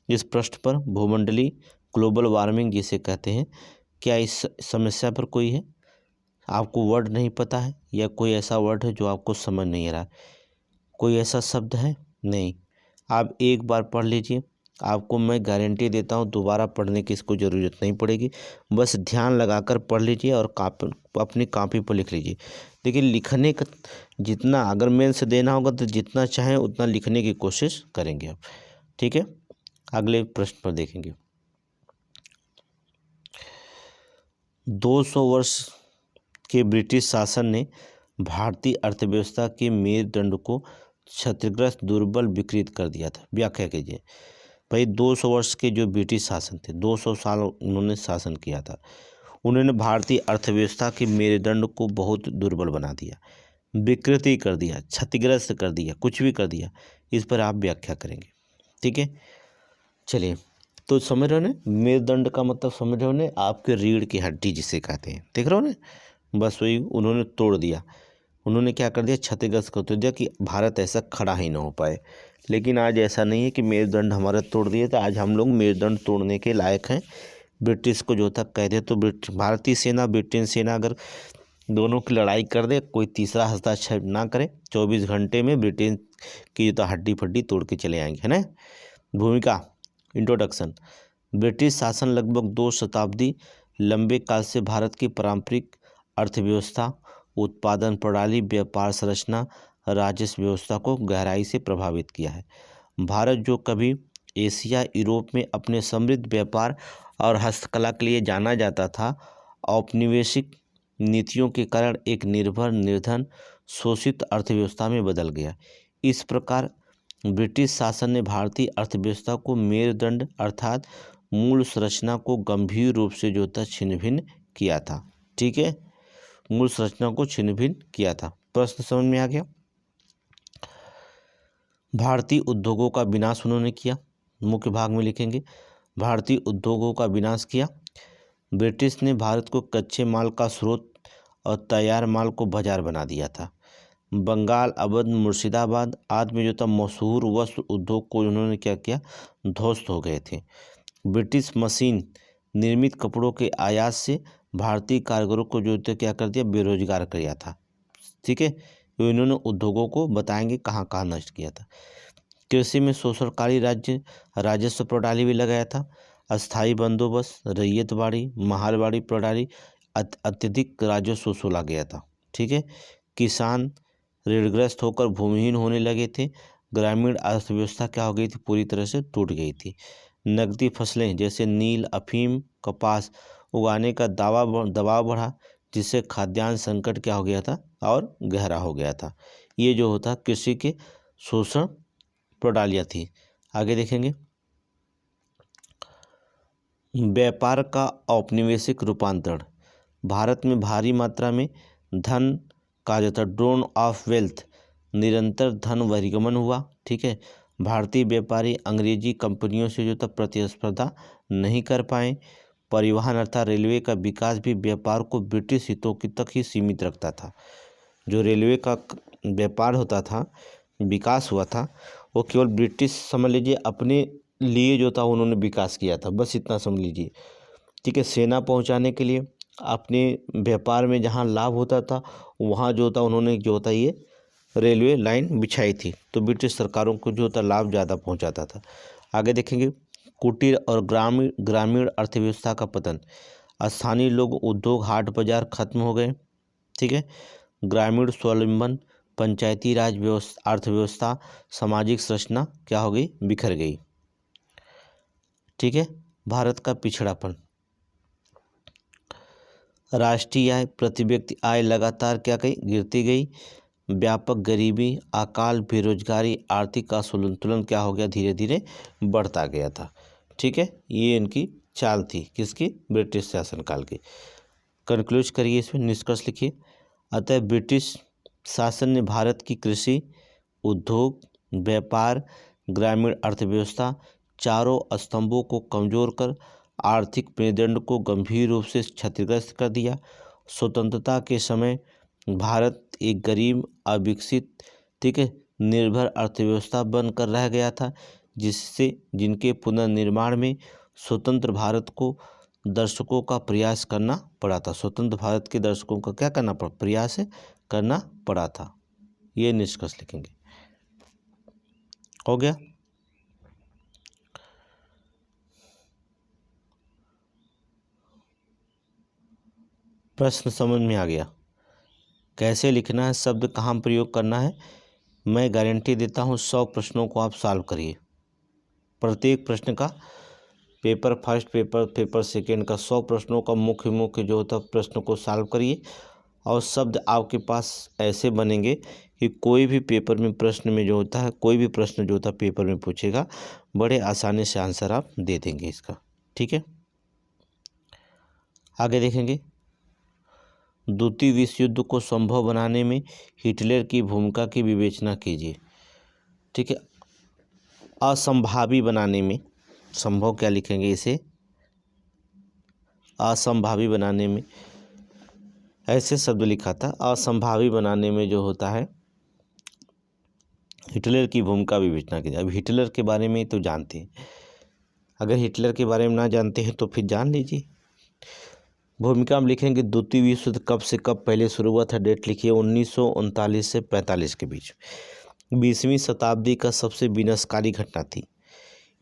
इस प्रश्न पर भूमंडलीय ग्लोबल वार्मिंग जिसे कहते हैं, क्या इस समस्या पर कोई है, आपको वर्ड नहीं पता है, या कोई ऐसा वर्ड है जो आपको समझ नहीं आ रहा, कोई ऐसा शब्द है? नहीं, आप एक बार पढ़ लीजिए, आपको मैं गारंटी देता हूँ दोबारा पढ़ने की इसको ज़रूरत नहीं पड़ेगी। बस ध्यान लगाकर पढ़ लीजिए और अपनी कॉपी पर लिख लीजिए। लेकिन लिखने का जितना, अगर मेंस देना होगा तो जितना चाहें उतना लिखने की कोशिश करेंगे आप, ठीक है। अगले प्रश्न पर देखेंगे। 200 वर्ष के ब्रिटिश शासन ने भारतीय अर्थव्यवस्था के मेरुदंड को क्षतिग्रस्त, दुर्बल, विकृत कर दिया था। व्याख्या कीजिए। भाई 200 वर्ष के जो ब्रिटिश शासन थे, 200 साल उन्होंने शासन किया था। उन्होंने भारतीय अर्थव्यवस्था के मेरुदंड को बहुत दुर्बल बना दिया, विकृति कर दिया, क्षतिग्रस्त कर दिया, कुछ भी कर दिया। इस पर आप व्याख्या करेंगे। ठीक है, चलिए। तो समझ रहे हो ना, मेरुदंड का मतलब समझ रहे हो ना, आपके रीढ़ की हड्डी जिसे कहते हैं। देख रहे हो ना, बस वही उन्होंने तोड़ दिया। उन्होंने क्या कर दिया, क्षतिग्रस्त कर दिया कि भारत ऐसा खड़ा ही ना हो पाए। लेकिन आज ऐसा नहीं है कि मेरुदंड हमारा तोड़ दिए, तो आज हम लोग मेरुदंड तोड़ने के लायक हैं। ब्रिटिश को जो तक कह दे तो भारतीय सेना, ब्रिटेन सेना अगर दोनों की लड़ाई कर दे, कोई तीसरा हस्तक्षेप ना करे, 24 घंटे में ब्रिटेन की जो हड्डी फड्डी तोड़ के चले आएंगे, है ना। भूमिका, इंट्रोडक्शन। ब्रिटिश शासन लगभग 2 शताब्दी लंबे काल से भारत की पारंपरिक अर्थव्यवस्था, उत्पादन प्रणाली, व्यापार संरचना, राजस्व व्यवस्था को गहराई से प्रभावित किया है। भारत जो कभी एशिया, यूरोप में अपने समृद्ध व्यापार और हस्तकला के लिए जाना जाता था, औपनिवेशिक नीतियों के कारण एक निर्भर, निर्धन, शोषित अर्थव्यवस्था में बदल गया। इस प्रकार ब्रिटिश शासन ने भारतीय अर्थव्यवस्था को मेरुदंड अर्थात मूल संरचना को गंभीर रूप से जो था छिन्न भिन्न किया था। ठीक है, मूल संरचना को छिन्न भिन्न किया था। प्रश्न समझ में आ गया। भारतीय उद्योगों का विनाश उन्होंने किया। मुख्य भाग में लिखेंगे, भारतीय उद्योगों का विनाश किया। ब्रिटिश ने भारत को कच्चे माल का स्रोत और तैयार माल को बाजार बना दिया था। बंगाल, अवध, मुर्शिदाबाद आदि में जो था मशहूर वस्त्र उद्योग को उन्होंने क्या किया, ध्वस्त हो गए थे। ब्रिटिश मशीन निर्मित कपड़ों के आयात से भारतीय कारीगरों को जो था क्या कर दिया, बेरोजगार कर दिया था। ठीक है, तो इन्होंने उद्योगों को बताएंगे कहाँ कहाँ नष्ट किया था। कृषि में शोषणकारी राजस्व प्रणाली भी लगाया था। अस्थायी बंदोबस्त, रैयतवाड़ी, महालवाड़ी प्रणाली, अत्यधिक राजस्व वसूला गया था। ठीक है, किसान ऋणग्रस्त होकर भूमिहीन होने लगे थे। ग्रामीण अर्थव्यवस्था क्या हो गई थी, पूरी तरह से टूट गई थी। नकदी फसलें जैसे नील, अफीम, कपास उगाने का दबाव बढ़ा, जिससे खाद्यान्न संकट क्या हो गया था और गहरा हो गया था। ये जो होता कृषि के शोषण प्रणालियाँ थी। आगे देखेंगे, व्यापार का औपनिवेशिक रूपांतरण। भारत में भारी मात्रा में धन कहा जाता है, ड्रोन ऑफ वेल्थ, निरंतर धन बहिर्गमन हुआ। ठीक है, भारतीय व्यापारी अंग्रेजी कंपनियों से जो था प्रतिस्पर्धा नहीं कर पाए। परिवहन अर्थात रेलवे का विकास भी व्यापार को ब्रिटिश हितों की तक ही सीमित रखता था। जो रेलवे का व्यापार होता था, विकास हुआ था, वो केवल ब्रिटिश समझ लीजिए अपने लिए जो था उन्होंने विकास किया था, बस इतना समझ लीजिए। ठीक है, सेना पहुंचाने के लिए अपने व्यापार में जहां लाभ होता था वहां जो था उन्होंने जो होता ये रेलवे लाइन बिछाई थी, तो ब्रिटिश सरकारों को जो था लाभ ज़्यादा पहुंचाता था। आगे देखेंगे, कुटीर और ग्रामीण अर्थव्यवस्था का पतन। स्थानीय लोग, उद्योग, हाट बाजार खत्म हो गए। ठीक है, ग्रामीण स्वावलंबन, पंचायती राज व्यवस्था, अर्थव्यवस्था, सामाजिक संरचना क्या हो गई, बिखर गई। ठीक है, भारत का पिछड़ापन। राष्ट्रीय आय, प्रति व्यक्ति आय लगातार क्या गई, गिरती गई। व्यापक गरीबी, अकाल, बेरोजगारी, आर्थिक असंतुलन क्या हो गया, धीरे धीरे बढ़ता गया था। ठीक है, ये इनकी चाल थी, किसकी, ब्रिटिश शासनकाल की। कंक्लूज करिए, इसमें निष्कर्ष लिखिए। अतः ब्रिटिश शासन ने भारत की कृषि, उद्योग, व्यापार, ग्रामीण अर्थव्यवस्था चारों स्तंभों को कमजोर कर आर्थिक मेरुदंड को गंभीर रूप से क्षतिग्रस्त कर दिया। स्वतंत्रता के समय भारत एक गरीब, अविकसित, ठीक है, निर्भर अर्थव्यवस्था बनकर रह गया था, जिनके पुनर्निर्माण में स्वतंत्र भारत को दर्शकों का प्रयास करना पड़ा था। स्वतंत्र भारत के दर्शकों का क्या करना पड़ा, प्रयास करना पड़ा था। ये निष्कर्ष लिखेंगे। हो गया। प्रश्न समझ में आ गया, कैसे लिखना है, शब्द कहाँ प्रयोग करना है। मैं गारंटी देता हूँ 100 प्रश्नों को आप सॉल्व करिए। प्रत्येक प्रश्न का पेपर फर्स्ट, पेपर सेकंड का 100 प्रश्नों का मुख्य जो होता प्रश्न को सॉल्व करिए। और शब्द आपके पास ऐसे बनेंगे कि कोई भी पेपर में प्रश्न में जो होता है, कोई भी प्रश्न जो होता है पेपर में पूछेगा, बड़े आसानी से आंसर आप दे देंगे इसका। ठीक है, आगे देखेंगे। द्वितीय विश्व युद्ध को संभव बनाने में हिटलर की भूमिका की विवेचना कीजिए। ठीक है, असंभावी बनाने में, संभव क्या लिखेंगे इसे, असंभावी बनाने में, ऐसे शब्द लिखा था। असंभावी बनाने में जो होता है हिटलर की भूमिका विवेचना कीजिए। अब हिटलर के बारे में तो जानते हैं, अगर हिटलर के बारे में ना जानते हैं तो फिर जान लीजिए। भूमिका में लिखेंगे द्वितीय विश्व युद्ध कब से कब पहले शुरू हुआ था, डेट लिखिए 1939 से 45 के बीच। 20वीं शताब्दी का सबसे विनाशकारी घटना थी।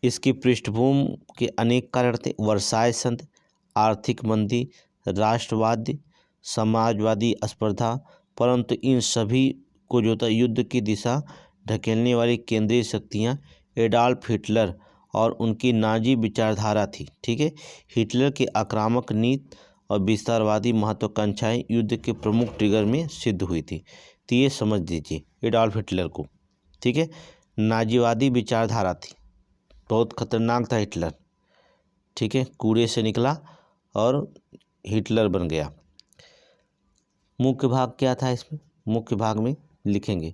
इसकी पृष्ठभूमि के अनेक कारण थे, वर्साय संधि, आर्थिक मंदी, राष्ट्रवाद, समाजवादी स्पर्धा, परंतु इन सभी को जो था युद्ध की दिशा ढकेलने वाली केंद्रीय शक्तियां एडॉल्फ हिटलर और उनकी नाजी विचारधारा थी। ठीक है, हिटलर की आक्रामक नीति और विस्तारवादी महत्वाकांक्षाएं युद्ध के प्रमुख ट्रिगर में सिद्ध हुई थी। तो ये समझ लीजिए एडॉल्फ हिटलर को। ठीक है, नाजीवादी विचारधारा थी, बहुत खतरनाक था हिटलर। ठीक है, कूड़े से निकला और हिटलर बन गया। मुख्य भाग क्या था इसमें, मुख्य भाग में लिखेंगे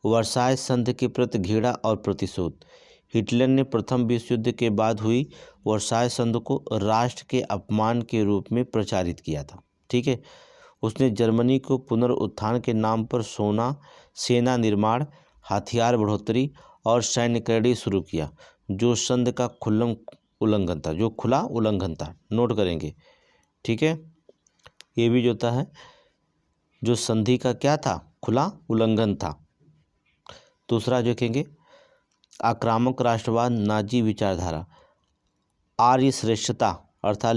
वर्साय संधि के प्रति घृणा और प्रतिशोध। हिटलर ने प्रथम विश्व युद्ध के बाद हुई वर्साय संधि को राष्ट्र के अपमान के रूप में प्रचारित किया था। ठीक है, उसने जर्मनी को पुनरुत्थान के नाम पर सेना निर्माण, हथियार बढ़ोतरी और सैन्यकरणी शुरू किया, जो संधि का खुल्लम उल्लंघन था, जो खुला उल्लंघन था। नोट करेंगे। ठीक है, ये भी जो होता है जो संधि का क्या था, खुला उल्लंघन था। दूसरा देखेंगे आक्रामक राष्ट्रवाद, नाजी विचारधारा, आर्य श्रेष्ठता अर्थात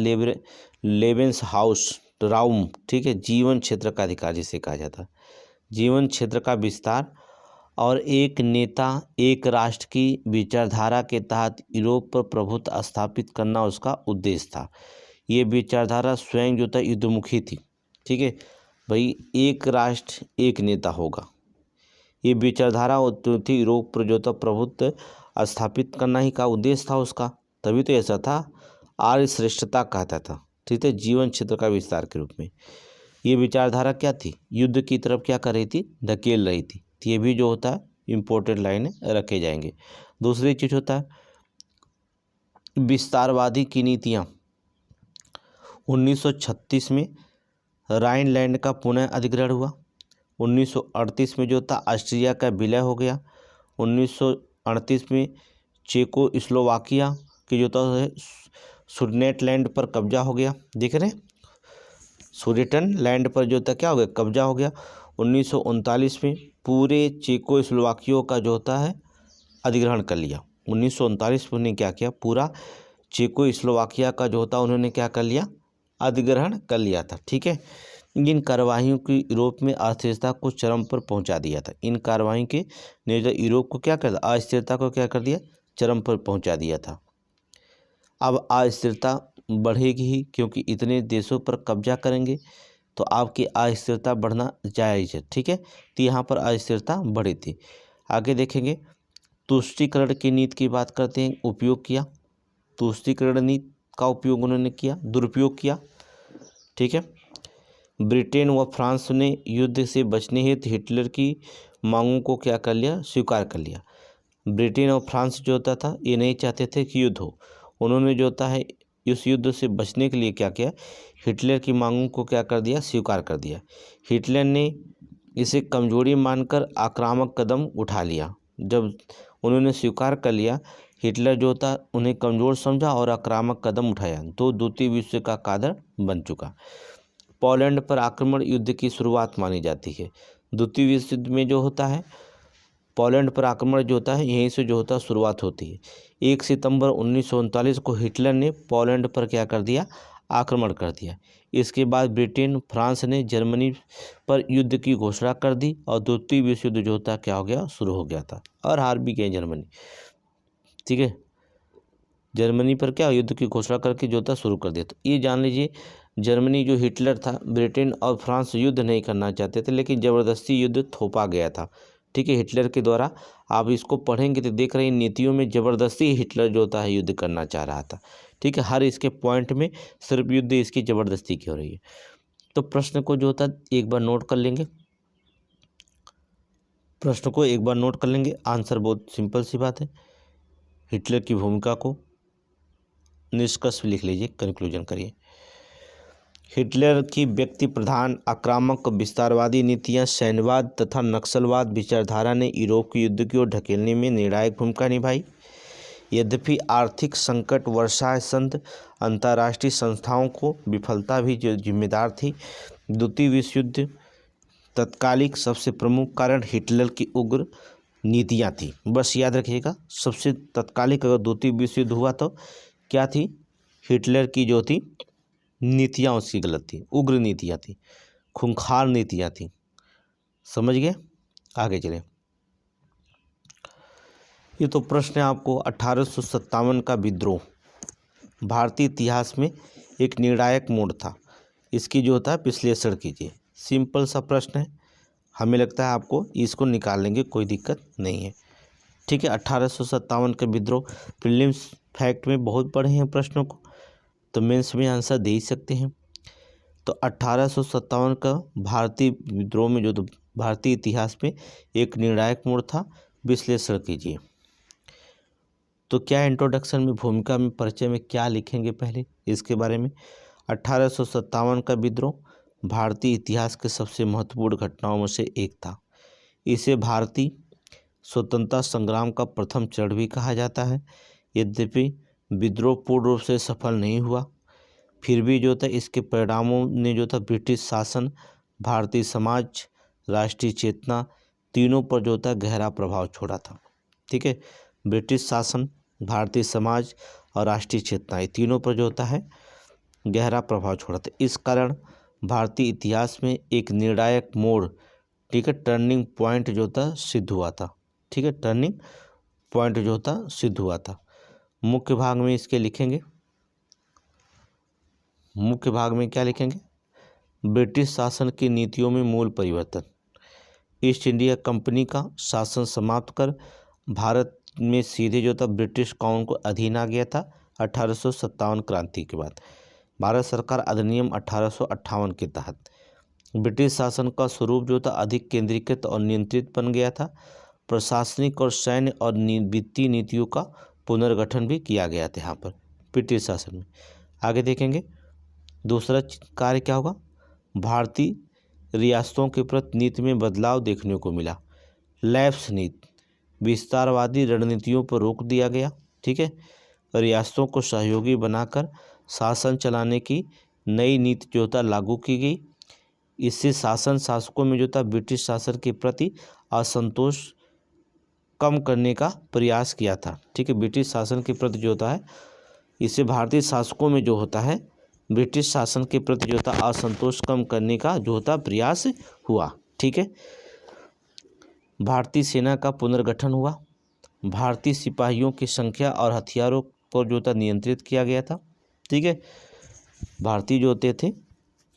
लेबेंस हाउस राउम। ठीक है, जीवन क्षेत्र का अधिकार जिसे कहा जाता है, जीवन क्षेत्र का विस्तार और एक नेता एक राष्ट्र की विचारधारा के तहत यूरोप पर प्रभुत्व स्थापित करना उसका उद्देश्य था। ये विचारधारा स्वयं जो था युद्धमुखी थी। ठीक है भाई, एक राष्ट्र एक नेता होगा, ये विचारधारा थी यूरोप पर जो था प्रभुत्व स्थापित करना ही का उद्देश्य था उसका, तभी तो ऐसा था। आर्य श्रेष्ठता कहता था। ठीक है, जीवन क्षेत्र का विस्तार के रूप में ये विचारधारा क्या थी, युद्ध की तरफ क्या कर रही थी, धकेल रही थी। तो ये भी जो होता है इम्पोर्टेंट लाइन रखे जाएंगे। दूसरी चीज होता है विस्तारवादी की नीतियाँ। 1936 में राइनलैंड का पुनः अधिग्रहण हुआ। 1938 में जो था ऑस्ट्रिया का विलय हो गया। 1938 में चेकोस्लोवाकिया की जो था सुडेटलैंड पर कब्जा हो गया। देख रहे हैं, सुडेटलैंड पर जो था क्या हो गया, कब्जा हो गया। 1939 में पूरे चेकोस्लोवाकिया का जो होता है अधिग्रहण कर लिया। 1939 में उन्होंने क्या किया, पूरा चेकोस्लोवाकिया का जो होता उन्होंने क्या कर लिया, अधिग्रहण कर लिया था। ठीक है, इन कार्यवाहियों की यूरोप में अस्थिरता को चरम पर पहुंचा दिया था। इन कार्यवाही के ने यूरोप को क्या कर दिया, अस्थिरता को क्या कर दिया, चरम पर पहुंचा दिया था। अब अस्थिरता बढ़ेगी ही, क्योंकि इतने देशों पर कब्जा करेंगे तो आपकी अस्थिरता बढ़ना जायज़ है। ठीक है, तो यहाँ पर अस्थिरता बढ़ी थी। आगे देखेंगे तुष्टीकरण की नीति की बात करते हैं। उपयोग किया, तुष्टीकरण नीति का उपयोग उन्होंने किया, दुरुपयोग किया। ठीक है, ब्रिटेन व फ्रांस ने युद्ध से बचने हेतु हिटलर की मांगों को क्या कर लिया, स्वीकार कर लिया। ब्रिटेन और फ्रांस जो होता था ये नहीं चाहते थे कि युद्ध हो। उन्होंने जो होता है इस युद्ध से बचने के लिए क्या किया, हिटलर की मांगों को क्या कर दिया, स्वीकार कर दिया। हिटलर ने इसे कमजोरी मानकर आक्रामक कदम उठा लिया। जब उन्होंने स्वीकार कर लिया, हिटलर जो था उन्हें कमज़ोर समझा और आक्रामक कदम उठाया, तो द्वितीय विश्व का कारण बन चुका। पोलैंड पर आक्रमण युद्ध की शुरुआत मानी जाती है। द्वितीय विश्व युद्ध में जो होता है पोलैंड पर आक्रमण जो होता है यहीं से जो होता है शुरुआत होती है। 1 सितंबर 1939 को हिटलर ने पोलैंड पर क्या कर दिया, आक्रमण कर दिया। इसके बाद ब्रिटेन फ्रांस ने जर्मनी पर युद्ध की घोषणा कर दी और द्वितीय विश्व युद्ध जो होता क्या हो गया, शुरू हो गया था और हार भी गए जर्मनी। ठीक है, जर्मनी पर क्या युद्ध की घोषणा करके जो था शुरू कर दिया। तो ये जान लीजिए जर्मनी जो हिटलर था, ब्रिटेन और फ्रांस युद्ध नहीं करना चाहते थे, लेकिन ज़बरदस्ती युद्ध थोपा गया था। ठीक है, हिटलर के द्वारा। आप इसको पढ़ेंगे तो देख रहे हैं नीतियों में ज़बरदस्ती हिटलर जो होता है युद्ध करना चाह रहा था। ठीक है, हर इसके पॉइंट में सिर्फ युद्ध इसकी ज़बरदस्ती की हो रही है। तो प्रश्न को जो होता है एक बार नोट कर लेंगे, प्रश्न को एक बार नोट कर लेंगे। आंसर बहुत सिंपल सी बात है। हिटलर की भूमिका को निष्कर्ष लिख लीजिए, कंक्लूजन करिए। हिटलर की व्यक्ति प्रधान, आक्रामक, विस्तारवादी नीतियां, सैन्यवाद तथा नक्सलवाद विचारधारा ने यूरोप के युद्ध की ओर ढकेलने में निर्णायक भूमिका निभाई। यद्यपि आर्थिक संकट, वर्षाय संध, अंतर्राष्ट्रीय संस्थाओं को विफलता भी जो जिम्मेदार थी। द्वितीय विश्व युद्ध तत्कालिक सबसे प्रमुख कारण हिटलर की उग्र नीतियां थी। बस याद रखिएगा, सबसे तत्कालिक अगर द्वितीय विश्व युद्ध हुआ तो क्या थी? हिटलर की जो थी नीतियां उसकी गलत थी, उग्र नीतियां थी, खूंखार नीतियां थी। समझ गए? आगे चलें। ये तो प्रश्न है आपको 1857 का विद्रोह भारतीय इतिहास में एक निर्णायक मोड़ था। इसकी जो होता है विश्लेषण कीजिए। सिंपल सा प्रश्न है, हमें लगता है आपको इसको निकाल लेंगे, कोई दिक्कत नहीं है। ठीक है, 1857 का विद्रोह प्रीलिम्स फैक्ट में बहुत पढ़े हैं प्रश्नों को, तो मेंस में आंसर दे ही सकते हैं। तो 1857 का भारतीय विद्रोह में जो तो भारतीय इतिहास में एक निर्णायक मोड़ था। विश्लेषण कीजिए। तो क्या इंट्रोडक्शन में, भूमिका में, परिचय में क्या लिखेंगे पहले इसके बारे में। 1857 का विद्रोह भारतीय इतिहास के सबसे महत्वपूर्ण घटनाओं में से एक था। इसे भारतीय स्वतंत्रता संग्राम का प्रथम चरण भी कहा जाता है। यद्यपि विद्रोह पूर्ण रूप से सफल नहीं हुआ, फिर भी जो था इसके परिणामों ने जो था ब्रिटिश शासन, भारतीय समाज, राष्ट्रीय चेतना तीनों पर जो था गहरा प्रभाव छोड़ा था। ठीक है, ब्रिटिश शासन, भारतीय समाज और राष्ट्रीय चेतना, ये तीनों पर जो होता है गहरा प्रभाव छोड़ा था। इस कारण भारतीय इतिहास में एक निर्णायक मोड़, ठीक है, टर्निंग पॉइंट जो था सिद्ध हुआ था। ठीक है, टर्निंग पॉइंट जो था सिद्ध हुआ था। मुख्य भाग में इसके लिखेंगे, मुख्य भाग में क्या लिखेंगे? ब्रिटिश शासन की नीतियों में मूल परिवर्तन। ईस्ट इंडिया कंपनी का शासन समाप्त कर भारत में सीधे जो था ब्रिटिश काउंसिल को अधीन आ गया था। 1857 क्रांति के बाद भारत सरकार अधिनियम 1858 के तहत ब्रिटिश शासन का स्वरूप जो था अधिक केंद्रीकृत और नियंत्रित बन गया था। प्रशासनिक और सैन्य और वित्तीय नीतियों का पुनर्गठन भी किया गया था यहाँ पर ब्रिटिश शासन में। आगे देखेंगे दूसरा कार्य क्या होगा। भारतीय रियासतों के प्रति नीति में बदलाव देखने को मिला। लैप्स नीति, विस्तारवादी रणनीतियों पर रोक दिया गया। ठीक है, रियासतों को सहयोगी बनाकर शासन चलाने की नई नीति जो था लागू की गई। इससे शासकों में जो था ब्रिटिश शासन के प्रति असंतोष कम करने का प्रयास किया था। ठीक है, ब्रिटिश शासन के प्रति जो होता है, इससे भारतीय शासकों में जो होता है ब्रिटिश शासन के प्रति जो था असंतोष कम करने का जो होता प्रयास हुआ। ठीक है, भारतीय सेना का पुनर्गठन हुआ। भारतीय सिपाहियों की संख्या और हथियारों पर जो था नियंत्रित किया गया था। ठीक है, भारतीय जो होते थे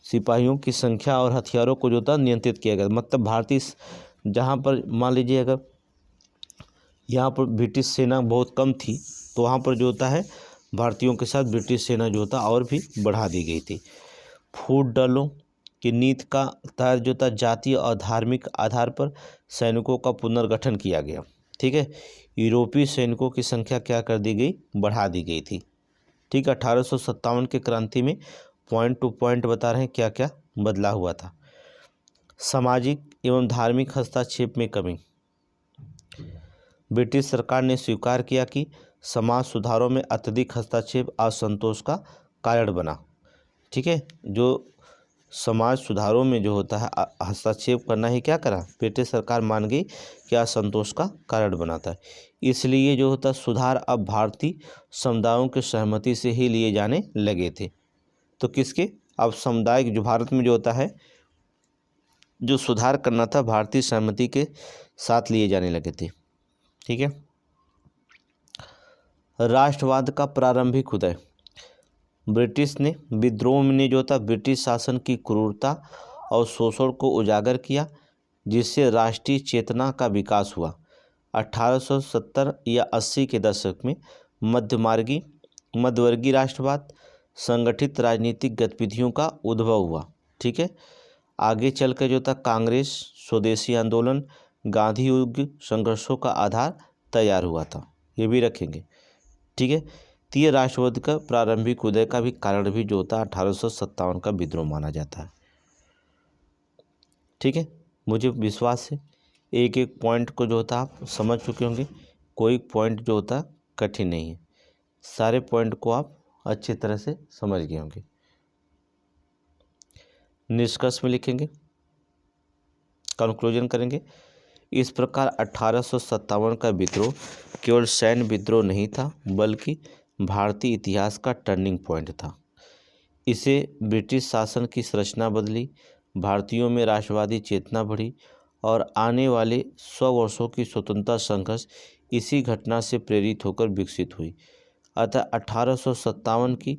सिपाहियों की संख्या और हथियारों को जो था नियंत्रित किया गया। मतलब भारतीय जहाँ पर मान लीजिए अगर यहाँ पर ब्रिटिश सेना बहुत कम थी, तो वहाँ पर जो होता है भारतीयों के साथ ब्रिटिश सेना जो होता और भी बढ़ा दी गई थी। फूट दलों की नीति का तहत जो था जातीय और धार्मिक आधार पर सैनिकों का पुनर्गठन किया गया। ठीक है, यूरोपीय सैनिकों की संख्या क्या कर दी गई, बढ़ा दी गई थी। ठीक है, 1857 के क्रांति में पॉइंट टू पॉइंट बता रहे हैं क्या क्या बदलाव हुआ था। सामाजिक एवं धार्मिक हस्तक्षेप में कमी। ब्रिटिश सरकार ने स्वीकार किया कि समाज सुधारों में अत्यधिक हस्तक्षेप असंतोष का कारण बना। ठीक है, जो समाज सुधारों में जो होता है हस्तक्षेप करना ही क्या करा, ब्रिटिश सरकार मान गई कि असंतोष का कारण बनाता है। इसलिए जो होता सुधार अब भारतीय समुदायों के सहमति से ही लिए जाने लगे थे। तो किसके, अब समुदाय जो भारत में जो होता है जो सुधार करना था भारतीय सहमति के साथ लिए जाने लगे थे। ठीक है, राष्ट्रवाद का प्रारंभिक उदय। ब्रिटिश ने विद्रोह ने जो था ब्रिटिश शासन की क्रूरता और शोषण को उजागर किया, जिससे राष्ट्रीय चेतना का विकास हुआ। 1870 या 80 के दशक में मध्यवर्गीय राष्ट्रवाद, संगठित राजनीतिक गतिविधियों का उद्भव हुआ। ठीक है, आगे चलकर जो था कांग्रेस, स्वदेशी आंदोलन, गांधी युग संघर्षों का आधार तैयार हुआ था, ये भी रखेंगे। ठीक है, तो ये राष्ट्रवाद का प्रारंभिक उदय का भी कारण भी जो होता है 1857 का विद्रोह माना जाता है। ठीक है, मुझे विश्वास है एक एक पॉइंट को जो होता आप समझ चुके होंगे, कोई पॉइंट जो होता कठिन नहीं है, सारे पॉइंट को आप अच्छी तरह से समझ गए होंगे। निष्कर्ष में लिखेंगे, कंक्लूजन करेंगे। इस प्रकार 1857 का विद्रोह केवल सैन्य विद्रोह नहीं था, बल्कि भारतीय इतिहास का टर्निंग पॉइंट था। इसे ब्रिटिश शासन की संरचना बदली, भारतीयों में राष्ट्रवादी चेतना बढ़ी और आने वाले 100 वर्षों की स्वतंत्रता संघर्ष इसी घटना से प्रेरित होकर विकसित हुई। अतः 1857 की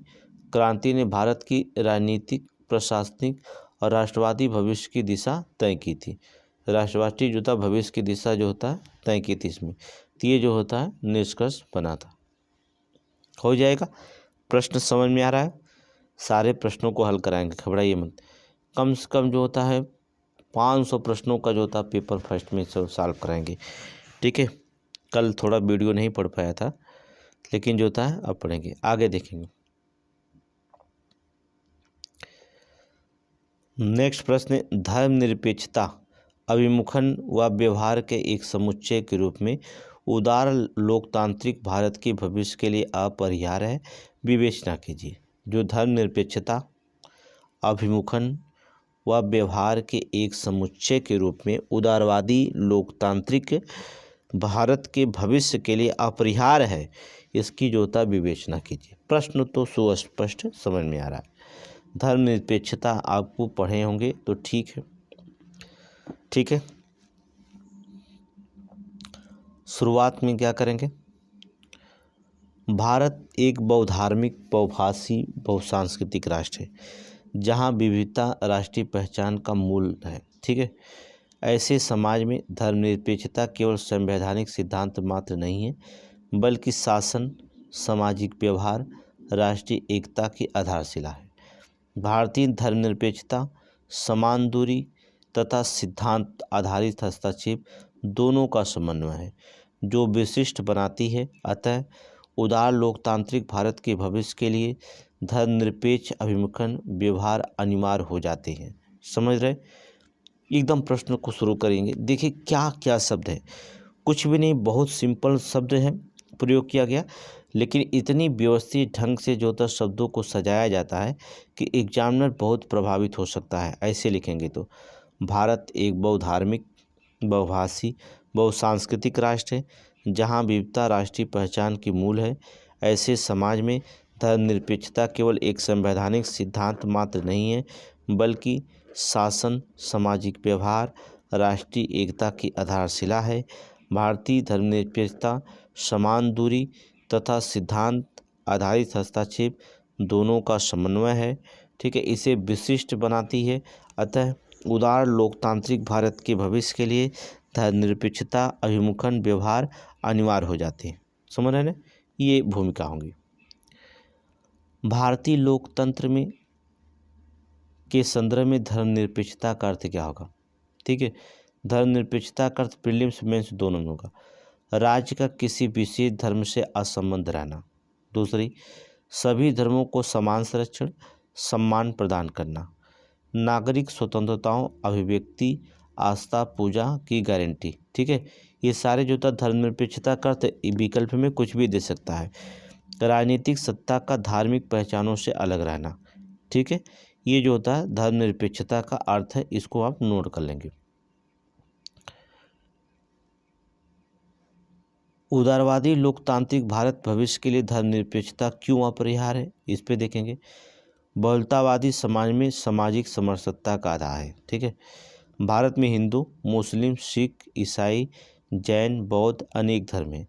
क्रांति ने भारत की राजनीतिक, प्रशासनिक और राष्ट्रवादी भविष्य की दिशा तय की थी। राष्ट्रवादी जो था भविष्य की दिशा जो होता है तय की थी इसमें, तो ये जो होता है निष्कर्ष बना था। हो जाएगा। प्रश्न समझ में आ रहा है? सारे प्रश्नों को हल कराएंगे, घबराइए मत। कम से कम जो होता है 500 प्रश्नों का जो होता है पेपर फर्स्ट में सब सॉल्व कराएंगे। ठीक है, कल थोड़ा वीडियो नहीं पढ़ पाया था, लेकिन जो होता है अब पढ़ेंगे। आगे देखेंगे। नेक्स्ट प्रश्न है, धर्मनिरपेक्षता अभिमुखन व व्यवहार के एक समुच्चय के रूप में उदार लोकतांत्रिक भारत के भविष्य के लिए अपरिहार्य है, विवेचना कीजिए। जो धर्मनिरपेक्षता अभिमुखन व व्यवहार के एक समुच्चय के रूप में उदारवादी लोकतांत्रिक भारत के भविष्य के लिए अपरिहार्य है, इसकी जो होता विवेचना कीजिए। प्रश्न तो सुस्पष्ट समझ में आ रहा है। धर्मनिरपेक्षता आपको पढ़े होंगे तो ठीक है। ठीक है, शुरुआत में क्या करेंगे। भारत एक बहुधार्मिक, बहुभाषी, बहुसांस्कृतिक राष्ट्र है, जहाँ विविधता राष्ट्रीय पहचान का मूल है। ठीक है, ऐसे समाज में धर्मनिरपेक्षता केवल संवैधानिक सिद्धांत मात्र नहीं है, बल्कि शासन, सामाजिक व्यवहार, राष्ट्रीय एकता की आधारशिला है। भारतीय धर्मनिरपेक्षता समान दूरी तथा सिद्धांत आधारित हस्तक्षेप दोनों का समन्वय है, जो विशिष्ट बनाती है। अतः उदार लोकतांत्रिक भारत के भविष्य के लिए धर्मनिरपेक्ष अभिमुखन व्यवहार अनिवार्य हो जाते हैं। समझ रहे? एकदम प्रश्न को शुरू करेंगे। देखिए क्या क्या शब्द है, कुछ भी नहीं, बहुत सिंपल शब्द है प्रयोग किया गया, लेकिन इतनी व्यवस्थित ढंग से जो था शब्दों को सजाया जाता है कि एग्जामिनर बहुत प्रभावित हो सकता है। ऐसे लिखेंगे तो भारत एक बहुधार्मिक, बहुभाषी, बहुसांस्कृतिक राष्ट्र है, जहाँ विविधता राष्ट्रीय पहचान की मूल है। ऐसे समाज में धर्मनिरपेक्षता केवल एक संवैधानिक सिद्धांत मात्र नहीं है, बल्कि शासन, सामाजिक व्यवहार, राष्ट्रीय एकता की आधारशिला है। भारतीय धर्मनिरपेक्षता समान दूरी तथा सिद्धांत आधारित हस्तक्षेप दोनों का समन्वय है। ठीक है, इसे विशिष्ट बनाती है। अतः उदार लोकतांत्रिक भारत के भविष्य के लिए धर्मनिरपेक्षता अभिमुखन व्यवहार अनिवार्य हो जाते हैं। समझ रहे हैं? ये भूमिका होंगी। भारतीय लोकतंत्र में के संदर्भ में धर्मनिरपेक्षता का अर्थ क्या होगा? ठीक है, धर्मनिरपेक्षता का अर्थ प्रीलिम्स मेंस दोनों में होगा। राज्य का किसी विशेष धर्म से असंबद्ध रहना। दूसरी, सभी धर्मों को समान संरक्षण, सम्मान प्रदान करना। नागरिक स्वतंत्रताओं, अभिव्यक्ति, आस्था, पूजा की गारंटी। ठीक है, ये सारे जो था धर्मनिरपेक्षता का अर्थ विकल्प में कुछ भी दे सकता है। राजनीतिक सत्ता का धार्मिक पहचानों से अलग रहना। ठीक है, ये जो होता है धर्मनिरपेक्षता का अर्थ है, इसको आप नोट कर लेंगे। उदारवादी लोकतांत्रिक भारत भविष्य के लिए धर्मनिरपेक्षता क्यों अपरिहार्य है, इस पे देखेंगे। बहुलतावादी समाज में सामाजिक समरसता का आधार है। ठीक है, भारत में हिंदू, मुस्लिम, सिख, ईसाई, जैन, बौद्ध अनेक धर्म हैं।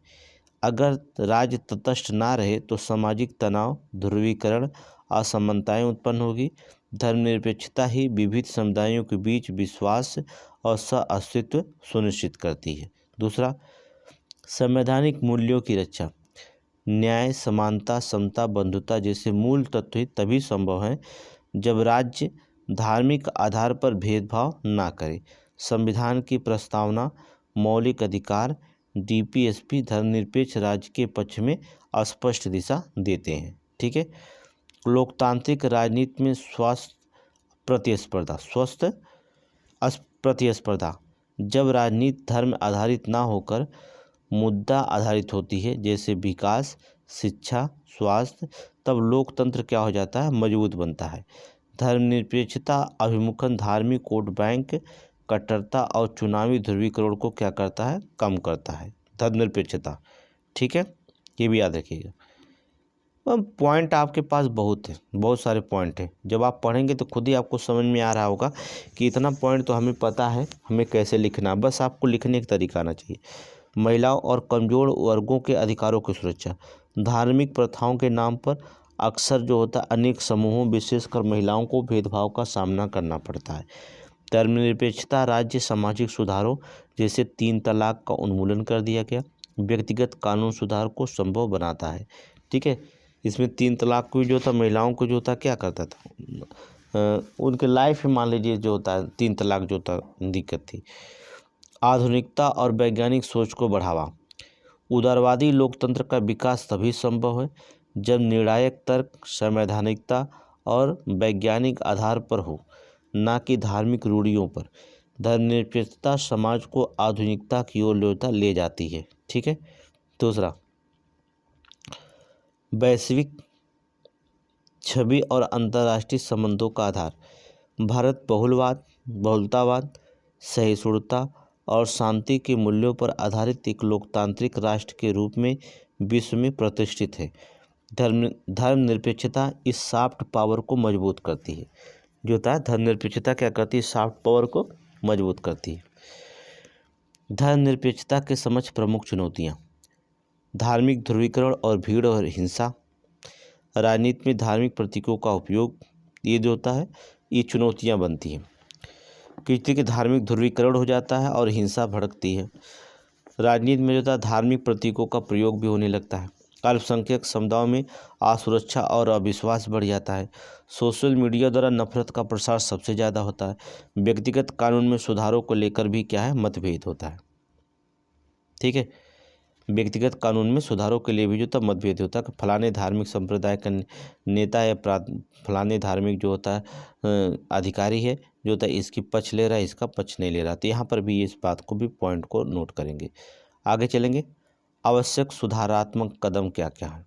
अगर राज्य तटस्थ ना रहे तो सामाजिक तनाव, ध्रुवीकरण असमानताएं उत्पन्न होगी। धर्मनिरपेक्षता ही विविध समुदायों के बीच विश्वास और सह-अस्तित्व सुनिश्चित करती है। दूसरा, संवैधानिक मूल्यों की रक्षा। न्याय, समानता, समता, बंधुता जैसे मूल तत्व तभी संभव हैं जब राज्य धार्मिक आधार पर भेदभाव ना करे। संविधान की प्रस्तावना मौलिक अधिकार डीपीएसपी धर्मनिरपेक्ष राज्य के पक्ष में स्पष्ट दिशा देते हैं। ठीक है। लोकतांत्रिक राजनीति में स्वस्थ प्रतिस्पर्धा जब राजनीति धर्म आधारित ना होकर मुद्दा आधारित होती है, जैसे विकास, शिक्षा, स्वास्थ्य, तब लोकतंत्र क्या हो जाता है, मजबूत बनता है। धर्मनिरपेक्षता अभिमुखन धार्मिक वोट बैंक, कट्टरता और चुनावी ध्रुवीकरण को क्या करता है, कम करता है धर्मनिरपेक्षता। ठीक है, ये भी याद रखिएगा। पॉइंट आपके पास बहुत है, बहुत सारे पॉइंट हैं। जब आप पढ़ेंगे तो खुद ही आपको समझ में आ रहा होगा कि इतना पॉइंट तो हमें पता है, हमें कैसे लिखना, बस आपको लिखने का तरीका आना चाहिए। महिलाओं और कमज़ोर वर्गों के अधिकारों की सुरक्षा। धार्मिक प्रथाओं के नाम पर अक्सर जो होता है अनेक समूहों विशेषकर महिलाओं को भेदभाव का सामना करना पड़ता है। धर्मनिरपेक्षता राज्य सामाजिक सुधारों जैसे 3 तलाक का उन्मूलन कर दिया गया, व्यक्तिगत कानून सुधार को संभव बनाता है। ठीक है, इसमें 3 तलाक को जो था महिलाओं को जो था क्या करता था, उनके लाइफ में मान लीजिए जो होता है 3 तलाक जो था दिक्कत थी। आधुनिकता और वैज्ञानिक सोच को बढ़ावा। उदारवादी लोकतंत्र का विकास तभी संभव है जब निर्णायक तर्क संवैधानिकता और वैज्ञानिक आधार पर हो, ना कि धार्मिक रूढ़ियों पर। धर्मनिरपेक्षता समाज को आधुनिकता की ओर ले जाती है। ठीक है। दूसरा, वैश्विक छवि और अंतर्राष्ट्रीय संबंधों का आधार। भारत बहुलतावाद, सहिष्णुता और शांति के मूल्यों पर आधारित एक लोकतांत्रिक राष्ट्र के रूप में विश्व में प्रतिष्ठित है। धर्मनिरपेक्षता इस सॉफ्ट पावर को मजबूत करती है। जो होता है धर्मनिरपेक्षता क्या करती है, सॉफ्ट पावर को मजबूत करती है। धर्मनिरपेक्षता के समक्ष प्रमुख चुनौतियाँ। धार्मिक ध्रुवीकरण और भीड़ और हिंसा। राजनीति में धार्मिक प्रतीकों का उपयोग, ये जो होता है ये चुनौतियाँ बनती हैं। किसी के धार्मिक ध्रुवीकरण हो जाता है और हिंसा भड़कती है। राजनीति में जो होता है धार्मिक प्रतीकों का प्रयोग भी होने लगता है। अल्पसंख्यक समुदायों में असुरक्षा और अविश्वास बढ़ जाता है। सोशल मीडिया द्वारा नफरत का प्रसार सबसे ज़्यादा होता है। व्यक्तिगत कानून में सुधारों को लेकर भी क्या है, मतभेद होता है। ठीक है, व्यक्तिगत कानून में सुधारों के लिए भी जो था मतभेद होता है कि फलाने धार्मिक संप्रदाय का नेता या फलाने धार्मिक जो होता है अधिकारी है जो होता है इसकी पक्ष ले रहा है, इसका पक्ष नहीं ले रहा। तो यहाँ पर भी इस बात को भी पॉइंट को नोट करेंगे। आगे चलेंगे। आवश्यक सुधारात्मक कदम क्या क्या है।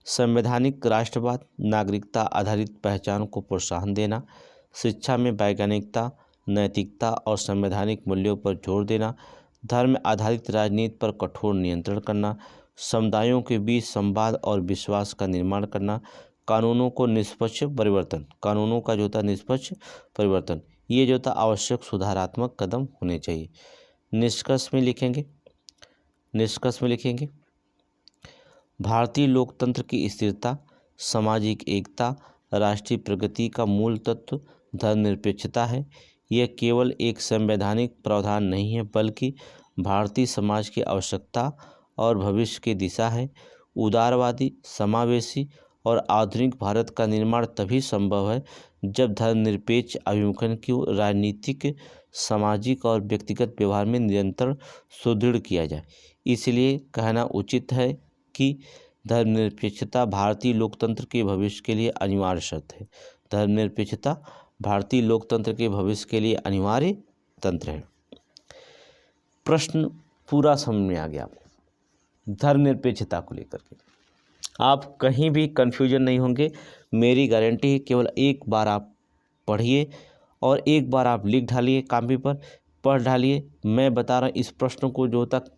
संवैधानिक राष्ट्रवाद, नागरिकता आधारित पहचान को प्रोत्साहन देना, शिक्षा में वैज्ञानिकता, नैतिकता और संवैधानिक मूल्यों पर जोर देना, धर्म आधारित राजनीति पर कठोर नियंत्रण करना, समुदायों के बीच संवाद और विश्वास का निर्माण करना, कानूनों का जो था निष्पक्ष परिवर्तन, ये जो था आवश्यक सुधारात्मक कदम होने चाहिए। निष्कर्ष में लिखेंगे भारतीय लोकतंत्र की स्थिरता, सामाजिक एकता, राष्ट्रीय प्रगति का मूल तत्व धर्मनिरपेक्षता है। यह केवल एक संवैधानिक प्रावधान नहीं है बल्कि भारतीय समाज की आवश्यकता और भविष्य की दिशा है। उदारवादी, समावेशी और आधुनिक भारत का निर्माण तभी संभव है जब धर्मनिरपेक्ष अभिमुखन की राजनीतिक, सामाजिक और व्यक्तिगत व्यवहार में निरंतर सुदृढ़ किया जाए। इसलिए कहना उचित है कि धर्मनिरपेक्षता भारतीय लोकतंत्र के भविष्य के लिए अनिवार्य शर्त है। धर्मनिरपेक्षता भारतीय लोकतंत्र के भविष्य के लिए अनिवार्य तंत्र है। प्रश्न पूरा समझ में आ गया आपको धर्मनिरपेक्षता को लेकर के, आप कहीं भी कन्फ्यूजन नहीं होंगे, मेरी गारंटी है। केवल एक बार आप पढ़िए और एक बार आप लिख डालिए, कॉपी पर पढ़ डालिए। मैं बता रहा हूँ इस प्रश्न को जो तक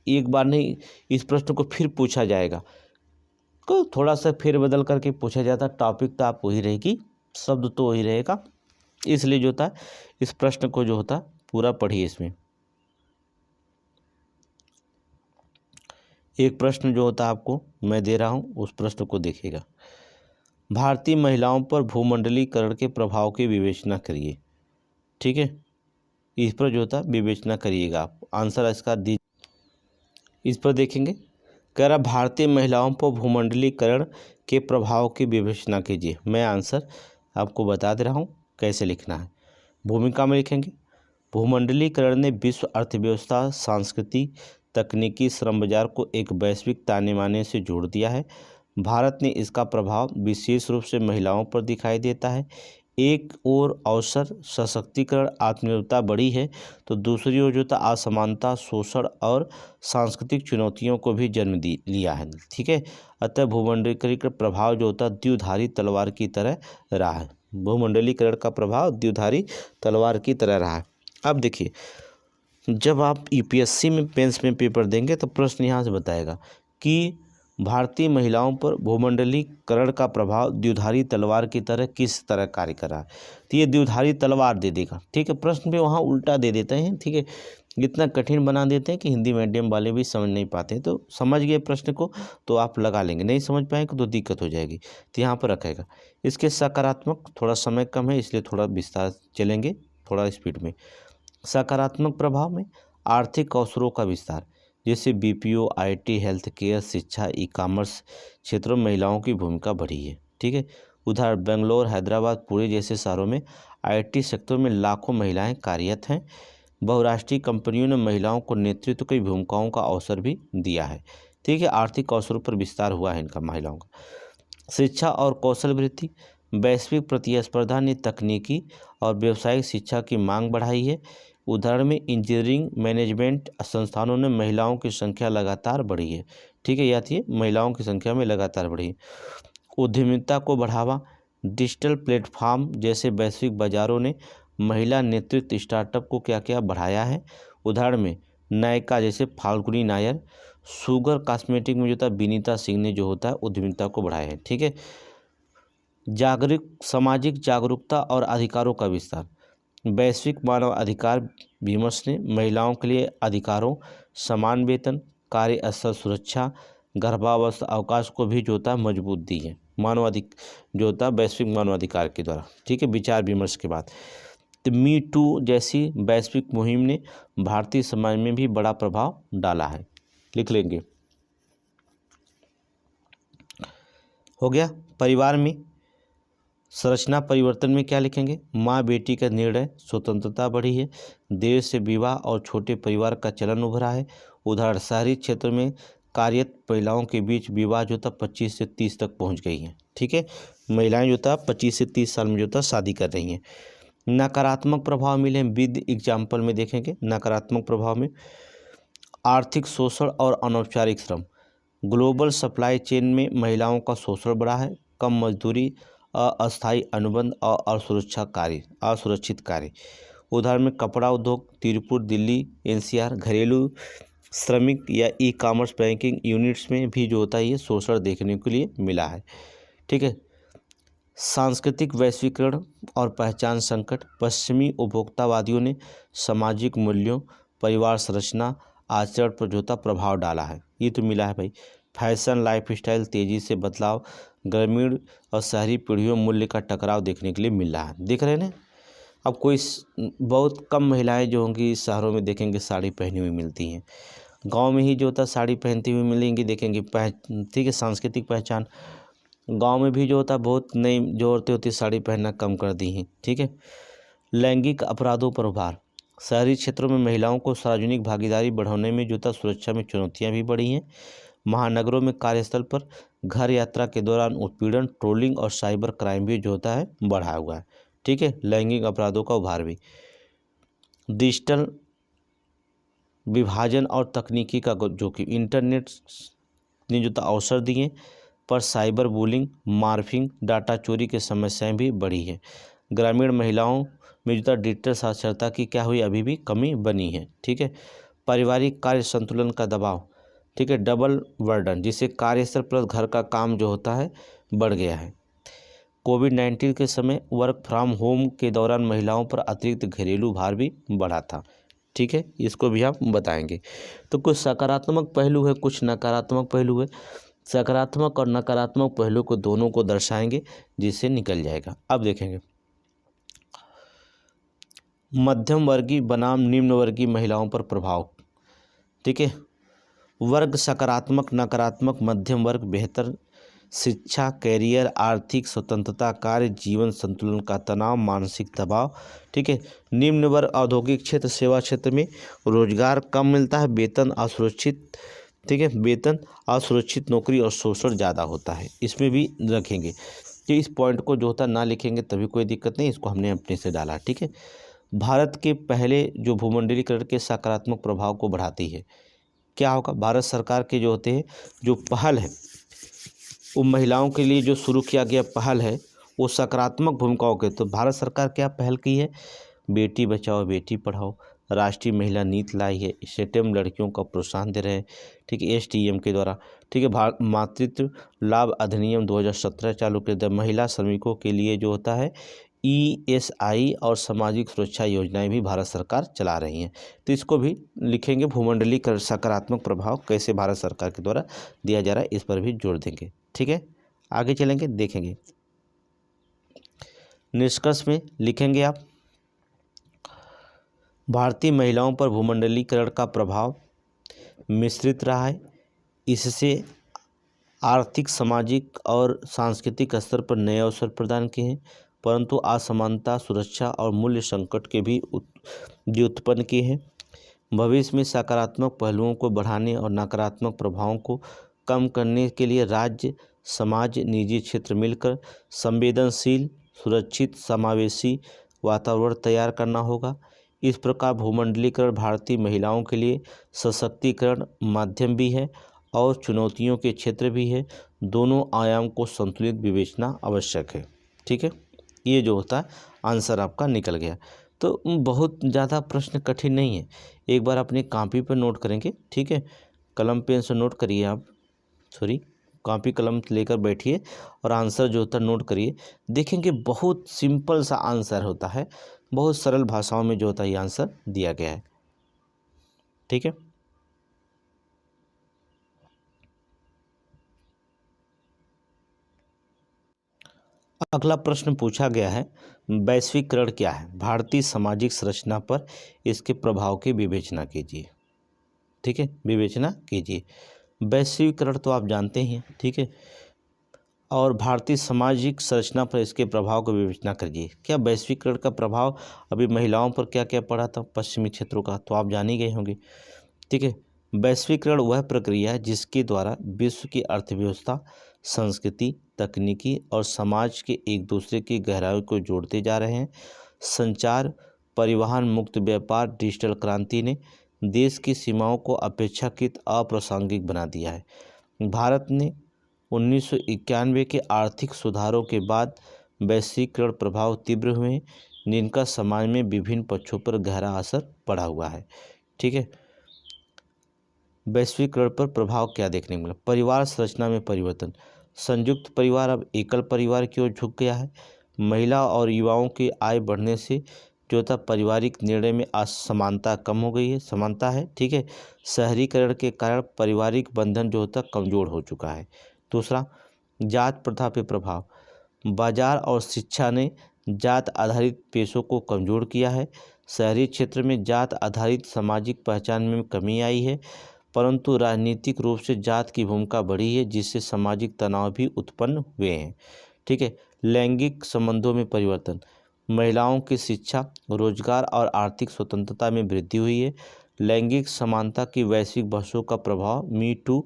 एक बार नहीं, इस प्रश्न को फिर पूछा जाएगा, को थोड़ा सा फेर बदल करके पूछा जाता, टॉपिक तो आप वही रहेगी, शब्द तो वही रहेगा। इसलिए जो होता है इस प्रश्न को जो होता पूरा पढ़िए। इसमें एक प्रश्न जो होता आपको मैं दे रहा हूँ, उस प्रश्न को देखिएगा। भारतीय महिलाओं पर भूमंडलीकरण के प्रभाव की विवेचना करिए। ठीक है, इस पर जो था विवेचना करिएगा आप। आंसर इसका दी, इस पर देखेंगे। कह रहा भारतीय महिलाओं पर भूमंडलीकरण के प्रभाव की विवेचना कीजिए। मैं आंसर आपको बता दे रहा हूँ कैसे लिखना है। भूमिका में लिखेंगे, भूमंडलीकरण ने विश्व अर्थव्यवस्था, संस्कृति, तकनीकी, श्रम बाजार को एक वैश्विक ताने बाने से जोड़ दिया है। भारत ने इसका प्रभाव विशेष रूप से महिलाओं पर दिखाई देता है। एक ओर अवसर, सशक्तिकरण, आत्मनिर्भरता बढ़ी है, तो दूसरी ओर जो था असमानता, शोषण और सांस्कृतिक चुनौतियों को भी जन्म लिया है। ठीक है, अतः भूमंडलीकरण का प्रभाव जो होता है द्विधारी तलवार की तरह रहा है। भूमंडलीकरण का प्रभाव द्विधारी तलवार की तरह रहा है। अब देखिए, जब आप यूपीएससी में मेंस में पेपर देंगे तो प्रश्न यहाँ से बताएगा कि भारतीय महिलाओं पर भूमंडलीकरण का प्रभाव द्विधारी तलवार की तरह किस तरह कार्य कर रहा है, तो ये द्विधारी तलवार दे देगा। ठीक है, प्रश्न पे वहाँ उल्टा दे देते हैं। ठीक है, इतना कठिन बना देते हैं कि हिंदी मीडियम वाले भी समझ नहीं पाते। तो समझ गए प्रश्न को तो आप लगा लेंगे, नहीं समझ पाएंगे तो दिक्कत हो जाएगी। तो यहाँ पर रखेगा। इसके सकारात्मक, थोड़ा समय कम है इसलिए थोड़ा विस्तार चलेंगे, थोड़ा स्पीड में। सकारात्मक प्रभाव में आर्थिक अवसरों का विस्तार, जैसे बीपीओ, आईटी, हेल्थ केयर, शिक्षा, ई कॉमर्स क्षेत्रों में महिलाओं की भूमिका बढ़ी है। ठीक है, उधर बेंगलोर, हैदराबाद, पुणे जैसे शहरों में आईटी सेक्टर में लाखों महिलाएं कार्यरत हैं। बहुराष्ट्रीय कंपनियों ने महिलाओं को नेतृत्व की भूमिकाओं का अवसर भी दिया है। ठीक है, आर्थिक अवसरों पर विस्तार हुआ है इनका महिलाओं का। शिक्षा और कौशल वृद्धि, वैश्विक प्रतिस्पर्धा ने तकनीकी और व्यावसायिक शिक्षा की मांग बढ़ाई है। उदाहरण में इंजीनियरिंग, मैनेजमेंट संस्थानों में महिलाओं की संख्या लगातार बढ़ी है। ठीक है, याद ये महिलाओं की संख्या में लगातार बढ़ी है। उद्यमिता को बढ़ावा, डिजिटल प्लेटफॉर्म जैसे वैश्विक बाजारों ने महिला नेतृत्व स्टार्टअप को क्या क्या बढ़ाया है। उदाहरण में नायका जैसे फाल्गुनी नायर, शुगर कॉस्मेटिक में जो था विनीता सिंह ने जो होता है उद्यमिता को बढ़ाया है। ठीक है, सामाजिक जागरूकता और अधिकारों का विस्तार, वैश्विक मानव अधिकार दिवस ने महिलाओं के लिए अधिकारों, समान वेतन, कार्यस्थल सुरक्षा, गर्भावस्था अवकाश को भी जो होता मजबूत दी है जो होता वैश्विक मानवाधिकार के द्वारा। ठीक है, विचार विमर्श के बाद। तो मी टू जैसी वैश्विक मुहिम ने भारतीय समाज में भी बड़ा प्रभाव डाला है। लिख लेंगे। हो गया। परिवार में संरचना परिवर्तन में क्या लिखेंगे, माँ बेटी का निर्णय, स्वतंत्रता बढ़ी है। देर से विवाह और छोटे परिवार का चलन उभरा है। उदाहरण शहरी क्षेत्र में कार्यरत महिलाओं के बीच विवाह जो था 25 से 30 तक पहुंच गई हैं। ठीक है, महिलाएं जो था 25 से 30 साल में जो था शादी कर रही हैं। नकारात्मक प्रभाव मिले विद एग्जाम्पल में देखेंगे। नकारात्मक प्रभाव में आर्थिक शोषण और अनौपचारिक श्रम, ग्लोबल सप्लाई चेन में महिलाओं का शोषण बढ़ा है। कम मजदूरी, अस्थायी अनुबंध और असुरक्षित कार्य। उदाहरण में कपड़ा उद्योग, तिरुपुर, दिल्ली, एनसीआर, घरेलू श्रमिक या ई कॉमर्स बैंकिंग यूनिट्स में भी जो होता है ये शोषण देखने के लिए मिला है। ठीक है, सांस्कृतिक वैश्वीकरण और पहचान संकट, पश्चिमी उपभोक्तावादियों ने सामाजिक मूल्यों, परिवार संरचना, आचरण पर जो होता प्रभाव डाला है। ये तो मिला है भाई। फैशन, लाइफस्टाइल, तेजी से बदलाव, ग्रामीण और शहरी पीढ़ियों मूल्य का टकराव देखने के लिए मिल रहा है। देख रहे हैं ना। अब कोई बहुत कम महिलाएं जो होंगी शहरों में देखेंगे साड़ी पहनी हुई मिलती हैं, गांव में ही जो होता साड़ी पहनती हुई मिलेंगी देखेंगे। ठीक है, सांस्कृतिक पहचान, गांव में भी जो होता बहुत नई जो औरतें होती साड़ी पहनना कम कर दी हैं। ठीक है, लैंगिक अपराधों पर उभार, शहरी क्षेत्रों में महिलाओं को सार्वजनिक भागीदारी बढ़ाने में जो होता सुरक्षा में चुनौतियाँ भी बढ़ी हैं। महानगरों में कार्यस्थल पर घर यात्रा के दौरान उत्पीड़न, ट्रोलिंग और साइबर क्राइम भी जो होता है बढ़ा हुआ है। ठीक है, लैंगिक अपराधों का उभार भी। डिजिटल विभाजन और तकनीकी का जो कि इंटरनेट ने जो अवसर दिए पर साइबर बुलिंग, मार्फिंग, डाटा चोरी की समस्याएं भी बढ़ी है। ग्रामीण महिलाओं में जो डिजिटल साक्षरता की क्या हुई अभी भी कमी बनी है। ठीक है, पारिवारिक कार्य संतुलन का दबाव, ठीक है, डबल बर्डन जिससे कार्यस्थल प्लस घर का काम जो होता है बढ़ गया है। कोविड-19 के समय वर्क फ्रॉम होम के दौरान महिलाओं पर अतिरिक्त घरेलू भार भी बढ़ा था। ठीक है, इसको भी आप बताएंगे। तो कुछ सकारात्मक पहलू है, कुछ नकारात्मक पहलू है। सकारात्मक और नकारात्मक पहलू को दोनों को दर्शाएंगे, जिससे निकल जाएगा। अब देखेंगे मध्यम वर्गीय बनाम निम्न वर्गीय महिलाओं पर प्रभाव। ठीक है, वर्ग सकारात्मक, नकारात्मक, मध्यम वर्ग बेहतर शिक्षा, कैरियर, आर्थिक स्वतंत्रता, कार्य जीवन संतुलन का तनाव, मानसिक दबाव। ठीक है, निम्न वर्ग औद्योगिक क्षेत्र, सेवा क्षेत्र में रोजगार कम मिलता है, वेतन असुरक्षित। ठीक है, वेतन असुरक्षित नौकरी और शोषण ज़्यादा होता है, इसमें भी रखेंगे कि इस पॉइंट को जो होता ना लिखेंगे तभी कोई दिक्कत नहीं, इसको हमने अपने से डाला। ठीक है, भारत के पहले जो भूमंडलीकरण के सकारात्मक प्रभाव को बढ़ाती है, क्या होगा? भारत सरकार के जो होते हैं जो पहल है वो महिलाओं के लिए जो शुरू किया गया पहल है वो सकारात्मक भूमिकाओं के, तो भारत सरकार क्या पहल की है? बेटी बचाओ बेटी पढ़ाओ, राष्ट्रीय महिला नीति लाई है, स्टेम लड़कियों का प्रोत्साहन दे रहे हैं। ठीक है, STEM के द्वारा। ठीक है, मातृत्व लाभ अधिनियम 2017 चालू कर दिया। महिला श्रमिकों के लिए जो होता है ESI और सामाजिक सुरक्षा योजनाएं भी भारत सरकार चला रही हैं, तो इसको भी लिखेंगे। भूमंडलीकरण सकारात्मक प्रभाव कैसे भारत सरकार के द्वारा दिया जा रहा है, इस पर भी जोड़ देंगे। ठीक है, आगे चलेंगे, देखेंगे निष्कर्ष में लिखेंगे आप भारतीय महिलाओं पर भूमंडलीकरण का प्रभाव मिश्रित रहा है। इससे आर्थिक, सामाजिक और सांस्कृतिक स्तर पर नए अवसर प्रदान किए हैं, परंतु असमानता, सुरक्षा और मूल्य संकट के भी उत्पन्न किए हैं। भविष्य में सकारात्मक पहलुओं को बढ़ाने और नकारात्मक प्रभावों को कम करने के लिए राज्य, समाज, निजी क्षेत्र मिलकर संवेदनशील, सुरक्षित, समावेशी वातावरण तैयार करना होगा। इस प्रकार भूमंडलीकरण भारतीय महिलाओं के लिए सशक्तिकरण माध्यम भी है और चुनौतियों के क्षेत्र भी है। दोनों आयाम को संतुलित विवेचना आवश्यक है। ठीक है, ये जो होता है आंसर आपका निकल गया। तो बहुत ज़्यादा प्रश्न कठिन नहीं है, एक बार अपनी कॉपी पर नोट करेंगे। ठीक है, कलम पेन से नोट करिए आप, कॉपी कलम लेकर बैठिए और आंसर जो होता है नोट करिए। देखेंगे बहुत सिंपल सा आंसर होता है, बहुत सरल भाषाओं में जो होता है ये आंसर दिया गया है। ठीक है, अगला प्रश्न पूछा गया है, वैश्वीकरण क्या है? भारतीय सामाजिक संरचना पर इसके प्रभाव की विवेचना कीजिए। ठीक है, विवेचना कीजिए। वैश्वीकरण तो आप जानते ही हैं। ठीक है, और भारतीय सामाजिक संरचना पर इसके प्रभाव की विवेचना करिए। क्या वैश्वीकरण का प्रभाव अभी महिलाओं पर क्या क्या पड़ा था पश्चिमी क्षेत्रों का, तो आप जान ही गए होंगे। ठीक है, वैश्वीकरण वह प्रक्रिया है जिसके द्वारा विश्व की अर्थव्यवस्था, संस्कृति, तकनीकी और समाज के एक दूसरे की गहराई को जोड़ते जा रहे हैं। संचार, परिवहन, मुक्त व्यापार, डिजिटल क्रांति ने देश की सीमाओं को अपेक्षाकृत अप्रासंगिक बना दिया है। भारत ने 1991 के आर्थिक सुधारों के बाद वैश्वीकरण प्रभाव तीव्र हुए हैं, जिनका समाज में विभिन्न पक्षों पर गहरा असर पड़ा हुआ है। ठीक है, वैश्वीकरण पर प्रभाव क्या देखने को मिला? परिवार संरचना में परिवर्तन, संयुक्त परिवार अब एकल परिवार की ओर झुक गया है। महिला और युवाओं की आय बढ़ने से जो था पारिवारिक निर्णय में असमानता कम हो गई है, समानता है। ठीक है, शहरीकरण के कारण पारिवारिक बंधन जो होता कमज़ोर हो चुका है। दूसरा, जात प्रथा पे प्रभाव, बाजार और शिक्षा ने जात आधारित पेशों को कमज़ोर किया है। शहरी क्षेत्र में जात आधारित सामाजिक पहचान में कमी आई है, परंतु राजनीतिक रूप से जात की भूमिका बढ़ी है, जिससे सामाजिक तनाव भी उत्पन्न हुए हैं। ठीक है, लैंगिक संबंधों में परिवर्तन, महिलाओं की शिक्षा, रोजगार और आर्थिक स्वतंत्रता में वृद्धि हुई है। लैंगिक समानता की वैश्विक बहसों का प्रभाव मी टू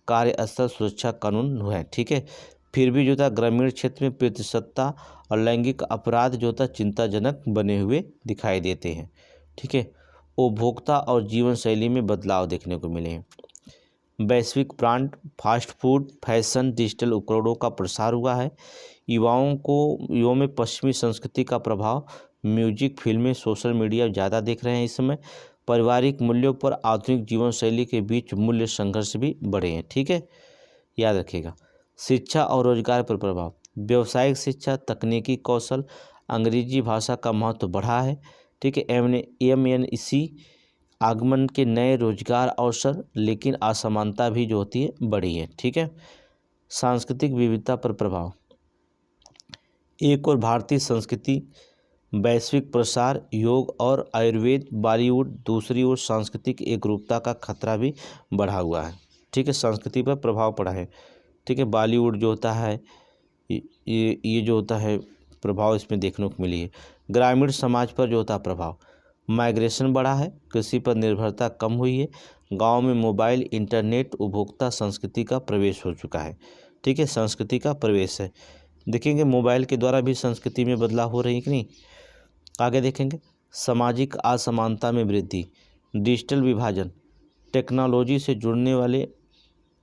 कार्यस्थल सुरक्षा कानून हुए। ठीक है, फिर भी जो था ग्रामीण क्षेत्र में पितृसत्ता और लैंगिक अपराध जो था चिंताजनक बने हुए दिखाई देते हैं। ठीक है, उपभोक्ता और जीवन शैली में बदलाव देखने को मिले हैं। वैश्विक brand, fast food, fashion, digital उपकरणों का प्रसार हुआ है। युवाओं में पश्चिमी संस्कृति का प्रभाव, म्यूजिक, फिल्में, सोशल मीडिया ज़्यादा देख रहे हैं इस समय। पारिवारिक मूल्यों पर आधुनिक जीवन शैली के बीच मूल्य संघर्ष भी बढ़े हैं। ठीक है, याद रखिएगा। शिक्षा और रोजगार पर प्रभाव, व्यावसायिक शिक्षा, तकनीकी कौशल, अंग्रेजी भाषा का महत्व बढ़ा है। ठीक है, MNC आगमन के नए रोजगार अवसर, लेकिन असमानता भी जो होती है बढ़ी है। ठीक है, सांस्कृतिक विविधता पर प्रभाव। एक और भारतीय संस्कृति, वैश्विक प्रसार, योग और आयुर्वेद, बॉलीवुड, दूसरी ओर सांस्कृतिक एकरूपता का खतरा भी बढ़ा हुआ है। ठीक है, संस्कृति पर प्रभाव पड़ा है। ठीक है, बॉलीवुड जो होता है ये जो होता है प्रभाव इसमें देखने को मिली है। ग्रामीण समाज पर जो होता है प्रभाव, माइग्रेशन बढ़ा है, कृषि पर निर्भरता कम हुई है, गांव में मोबाइल, इंटरनेट, उपभोक्ता संस्कृति का प्रवेश हो चुका है। ठीक है, संस्कृति का प्रवेश है। देखेंगे मोबाइल के द्वारा भी संस्कृति में बदलाव हो रही है कि नहीं। आगे देखेंगे सामाजिक असमानता में वृद्धि, डिजिटल विभाजन, टेक्नोलॉजी से जुड़ने वाले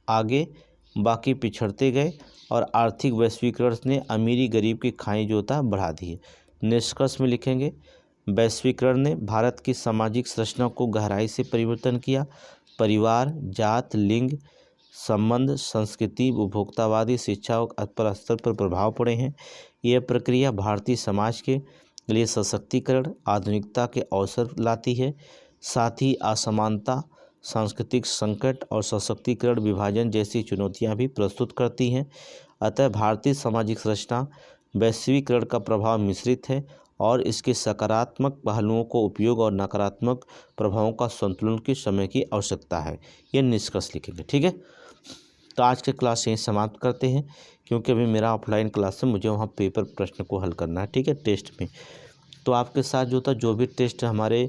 आगे, बाकी पिछड़ते गए और आर्थिक वैश्वीकरण ने अमीरी गरीब की खाई जो होता बढ़ा दी है। निष्कर्ष में लिखेंगे वैश्वीकरण ने भारत की सामाजिक संरचना को गहराई से परिवर्तन किया। परिवार, जात, लिंग संबंध, संस्कृति, उपभोक्तावादी शिक्षा और स्तर पर प्रभाव पड़े हैं। यह प्रक्रिया भारतीय समाज के लिए सशक्तिकरण, आधुनिकता के अवसर लाती है, साथ ही असमानता, सांस्कृतिक संकट और सशक्तिकरण विभाजन जैसी चुनौतियां भी प्रस्तुत करती हैं। अतः भारतीय सामाजिक संरचना वैश्वीकरण का प्रभाव मिश्रित है और इसके सकारात्मक पहलुओं को उपयोग और नकारात्मक प्रभावों का संतुलन के समय की आवश्यकता है। ये निष्कर्ष लिखेंगे। ठीक है, तो आज के क्लास यहीं समाप्त करते हैं, क्योंकि अभी मेरा ऑफलाइन क्लास है, मुझे वहाँ पेपर प्रश्न को हल करना है। ठीक है, टेस्ट में तो आपके साथ जो होता जो भी टेस्ट हमारे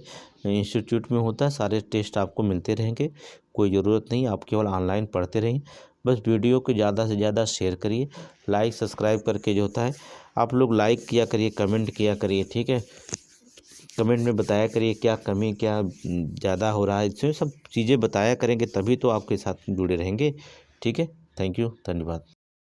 इंस्टीट्यूट में होता है, सारे टेस्ट आपको मिलते रहेंगे। कोई ज़रूरत नहीं, आप केवल ऑनलाइन पढ़ते रहिए। बस वीडियो को ज़्यादा से ज़्यादा शेयर करिए, लाइक सब्सक्राइब करके जो होता है आप लोग लाइक किया करिए, कमेंट किया करिए। ठीक है, कमेंट में बताया करिए क्या कमी क्या ज़्यादा हो रहा है, इसमें सब चीज़ें बताया करेंगे तभी तो आपके साथ जुड़े रहेंगे। ठीक है, थैंक यू, धन्यवाद।